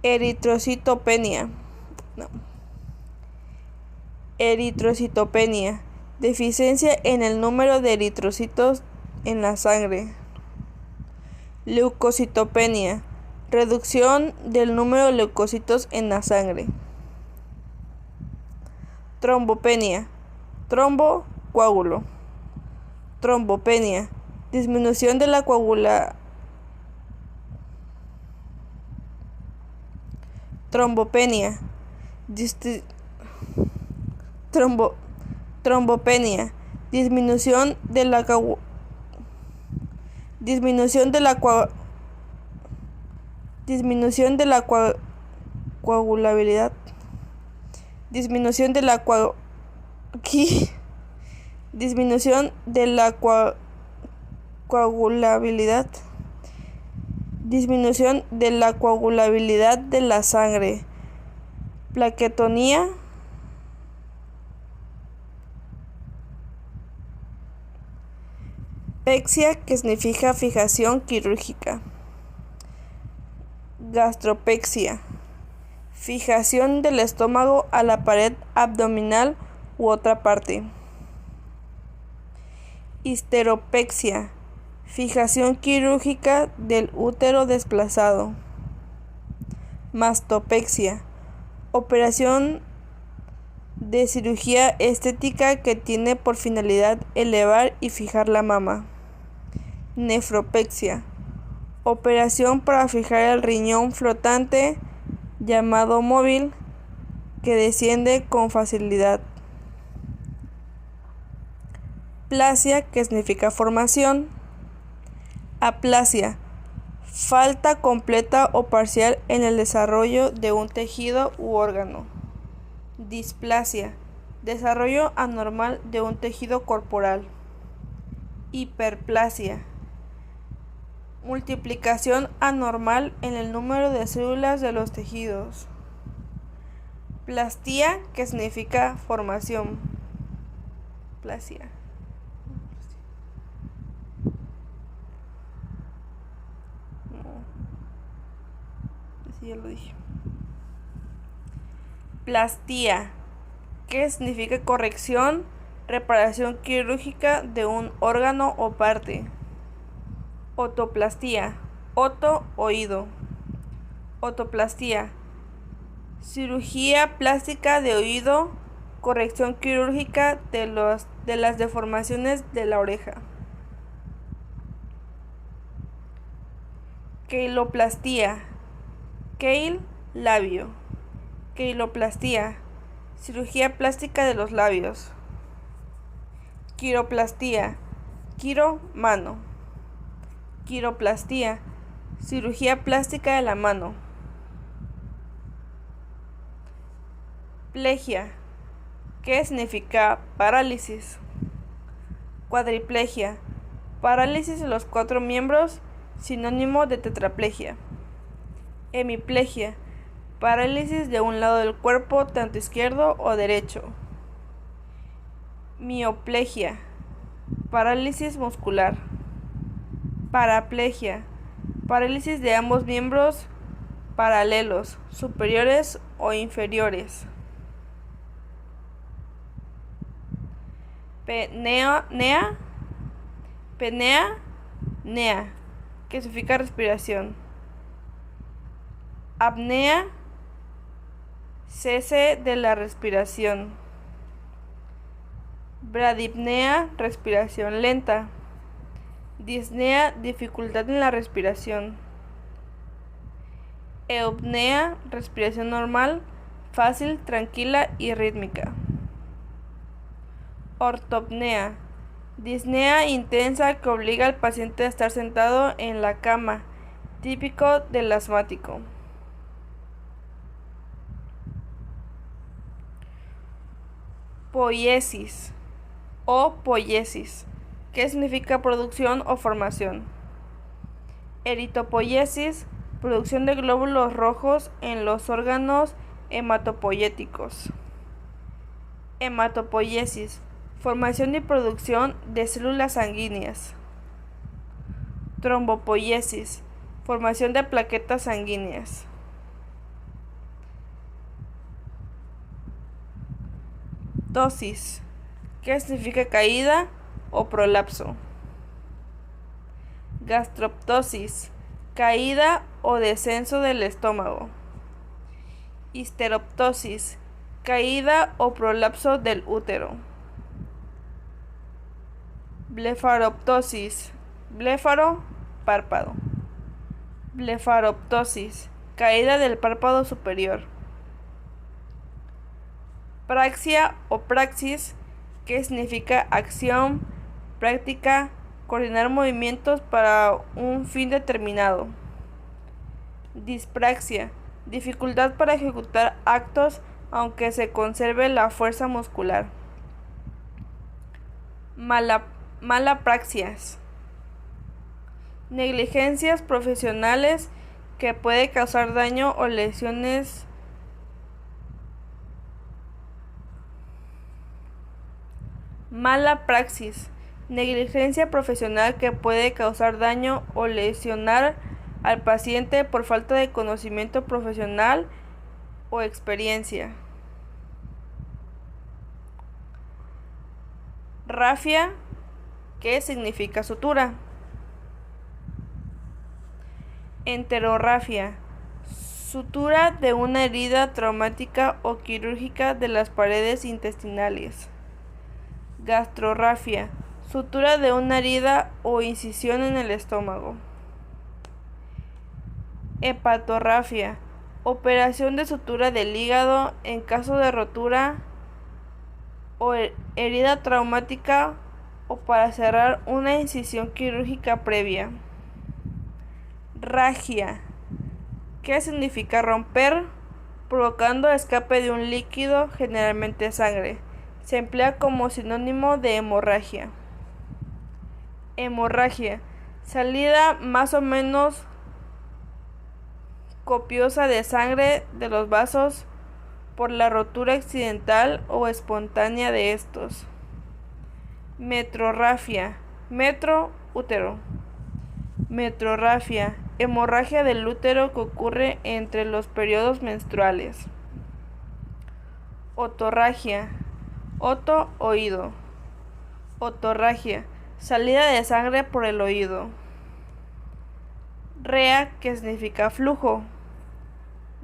S1: Eritrocitopenia, eritrocitopenia, deficiencia en el número de eritrocitos en la sangre. Leucocitopenia, reducción del número de leucocitos en la sangre. Trombopenia, trombo, coágulo. Trombopenia, disminución de la Trombopenia, Disti- trombo- trombopenia, disminución de la coagulabilidad, disminución de la disminución de la coagulabilidad, disminución de la coagulabilidad de la sangre, plaquetonía, pexia, que significa fijación quirúrgica, gastropexia, fijación del estómago a la pared abdominal u otra parte, histeropexia, fijación quirúrgica del útero desplazado, mastopexia, operación de cirugía estética que tiene por finalidad elevar y fijar la mama, nefropexia, operación para fijar el riñón flotante llamado móvil que desciende con facilidad, plasia, que significa formación, aplasia, falta completa o parcial en el desarrollo de un tejido u órgano, displasia, desarrollo anormal de un tejido corporal, hiperplasia, multiplicación anormal en el número de células de los tejidos, plastía, que significa formación, plasia. Ya lo dije. Plastía, que significa corrección, reparación quirúrgica de un órgano o parte. Otoplastía, oído. Otoplastía, cirugía plástica de oído, corrección quirúrgica de las deformaciones de la oreja. Queiloplastía, keil, labio. Queiloplastía, cirugía plástica de los labios. Quiroplastía, quiro, mano. Quiroplastía, cirugía plástica de la mano. Plegia, que significa parálisis. Cuadriplegia, parálisis de los 4 miembros, sinónimo de tetraplegia. Hemiplegia, parálisis de un lado del cuerpo, tanto izquierdo o derecho. Mioplegia, parálisis muscular. Paraplegia, parálisis de ambos miembros paralelos, superiores o inferiores. Penea, que significa respiración. Apnea, cese de la respiración. Bradipnea, respiración lenta. Disnea, dificultad en la respiración. Eupnea, respiración normal, fácil, tranquila y rítmica. Ortopnea, disnea intensa que obliga al paciente a estar sentado en la cama, típico del asmático. Poiesis o poiesis, que significa producción o formación. Eritopoiesis, producción de glóbulos rojos en los órganos hematopoyéticos. Hematopoiesis, formación y producción de células sanguíneas. Trombopoiesis, formación de plaquetas sanguíneas. Ptosis, que significa caída o prolapso. Gastroptosis, caída o descenso del estómago. Histeroptosis, caída o prolapso del útero. Blefaroptosis, blefaro, párpado. Blefaroptosis, caída del párpado superior. Praxia o praxis, que significa acción, práctica, coordinar movimientos para un fin determinado. Dispraxia, dificultad para ejecutar actos aunque se conserve la fuerza muscular. Malapraxias, negligencias profesionales que puede causar daño o lesiones. Mala praxis, negligencia profesional que puede causar daño o lesionar al paciente por falta de conocimiento profesional o experiencia. Rafia, que significa sutura. Enterorrafia, sutura de una herida traumática o quirúrgica de las paredes intestinales. Gastrorrafia, sutura de una herida o incisión en el estómago. Hepatorrafia, operación de sutura del hígado en caso de rotura o herida traumática o para cerrar una incisión quirúrgica previa. Ragia, que significa romper, provocando escape de un líquido, generalmente sangre. Se emplea como sinónimo de hemorragia. Hemorragia, salida más o menos copiosa de sangre de los vasos por la rotura accidental o espontánea de estos. Metrorrafia, metro, útero. Metrorrafia, hemorragia del útero que ocurre entre los periodos menstruales. Otorragia, oto, oído. Otorragia, salida de sangre por el oído. Rea, que significa flujo.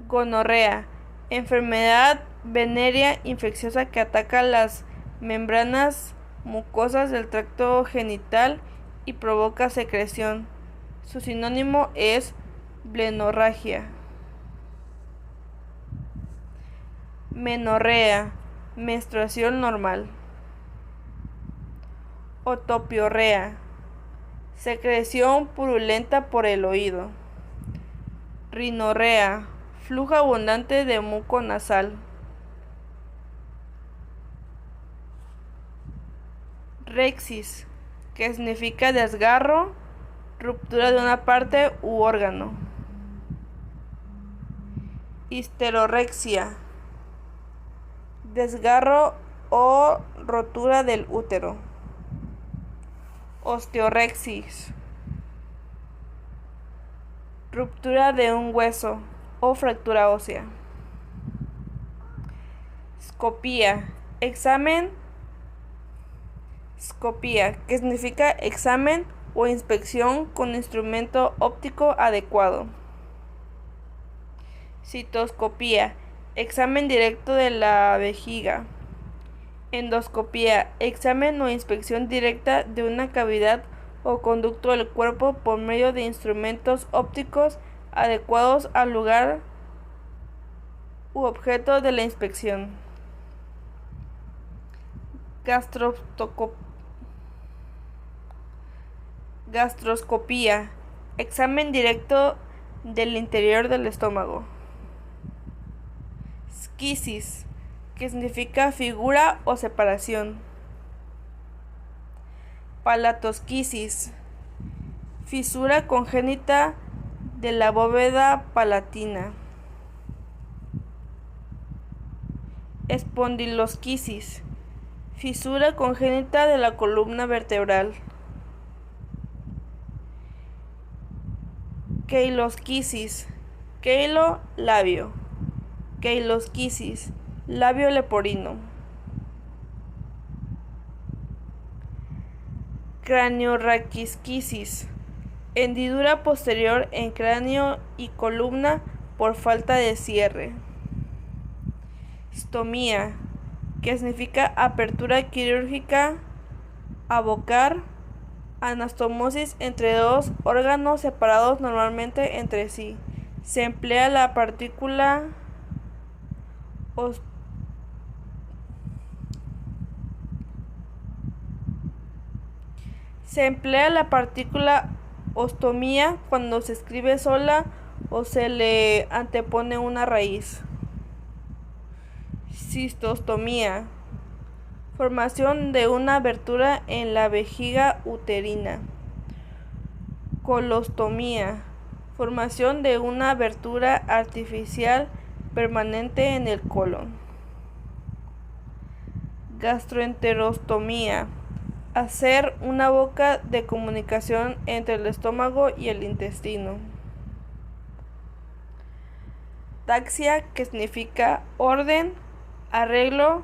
S1: Gonorrea, enfermedad venérea infecciosa que ataca las membranas mucosas del tracto genital y provoca secreción. Su sinónimo es blenorragia. Menorrea, menstruación normal. Otopiorrea, secreción purulenta por el oído. Rinorrea, flujo abundante de muco nasal. Rexis, que significa desgarro, ruptura de una parte u órgano. Histerorexia, desgarro o rotura del útero. Osteorexis, ruptura de un hueso o fractura ósea. Scopía, examen. Scopía, que significa examen o inspección con instrumento óptico adecuado. Citoscopía, examen directo de la vejiga. Endoscopía, examen o inspección directa de una cavidad o conducto del cuerpo por medio de instrumentos ópticos adecuados al lugar u objeto de la inspección. Gastroscopía, examen directo del interior del estómago. Squisis, que significa figura o separación. Palatosquisis, fisura congénita de la bóveda palatina. Espondilosquisis, fisura congénita de la columna vertebral. Queilosquisis, queilo, labio. Queilosquisis, labio leporino. Craneorraquisquisis, hendidura posterior en cráneo y columna por falta de cierre. Stomía, que significa apertura quirúrgica, abocar, anastomosis entre dos órganos separados normalmente entre sí. Se emplea la partícula Se emplea la partícula ostomía cuando se escribe sola o se le antepone una raíz. Cistostomía. Formación de una abertura en la vejiga uterina. Colostomía. Formación de una abertura artificial permanente en el colon. Gastroenterostomía. Hacer una boca de comunicación entre el estómago y el intestino. Taxia, que significa orden, arreglo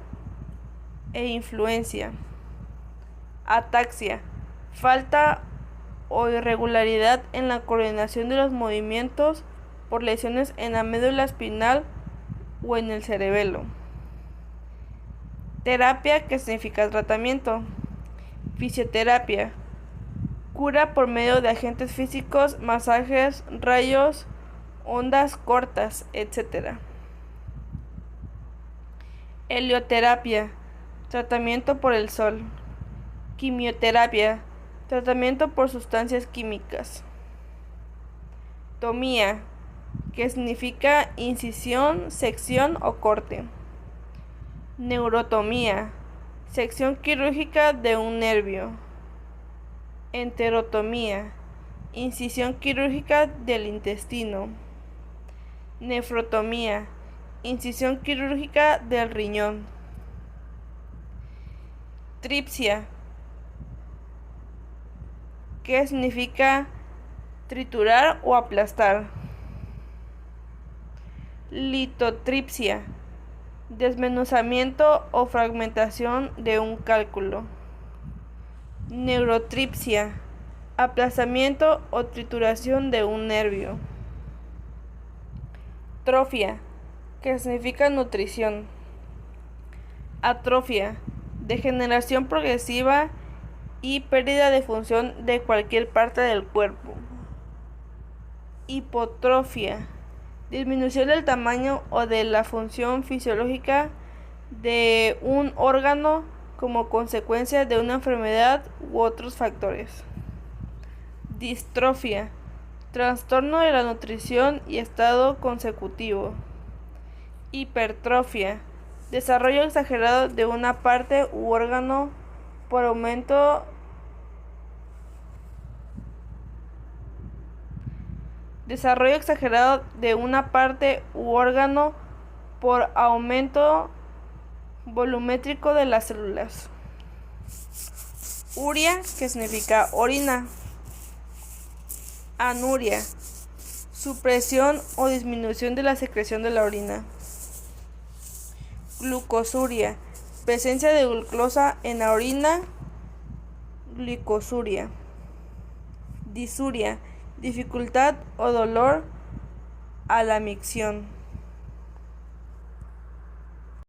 S1: e influencia. Ataxia, falta o irregularidad en la coordinación de los movimientos por lesiones en la médula espinal o en el cerebelo. Terapia, que significa tratamiento. Fisioterapia, cura por medio de agentes físicos, masajes, rayos, ondas cortas, etc. Helioterapia, tratamiento por el sol. Quimioterapia, tratamiento por sustancias químicas. Tomía, que significa incisión, sección o corte. Neurotomía, sección quirúrgica de un nervio. Enterotomía, incisión quirúrgica del intestino. Nefrotomía, incisión quirúrgica del riñón. Tripsia, que significa triturar o aplastar. Litotripsia, desmenuzamiento o fragmentación de un cálculo. Neurotripsia, aplastamiento o trituración de un nervio. Trofia, que significa nutrición. Atrofia, degeneración progresiva y pérdida de función de cualquier parte del cuerpo. Hipotrofia, disminución del tamaño o de la función fisiológica de un órgano como consecuencia de una enfermedad u otros factores. Distrofia, trastorno de la nutrición y estado consecutivo. Hipertrofia, desarrollo exagerado de una parte u órgano por aumento volumétrico de las células. Uria, que significa orina. Anuria, supresión o disminución de la secreción de la orina. Glucosuria, presencia de glucosa en la orina. Glicosuria. Disuria, dificultad o dolor a la micción.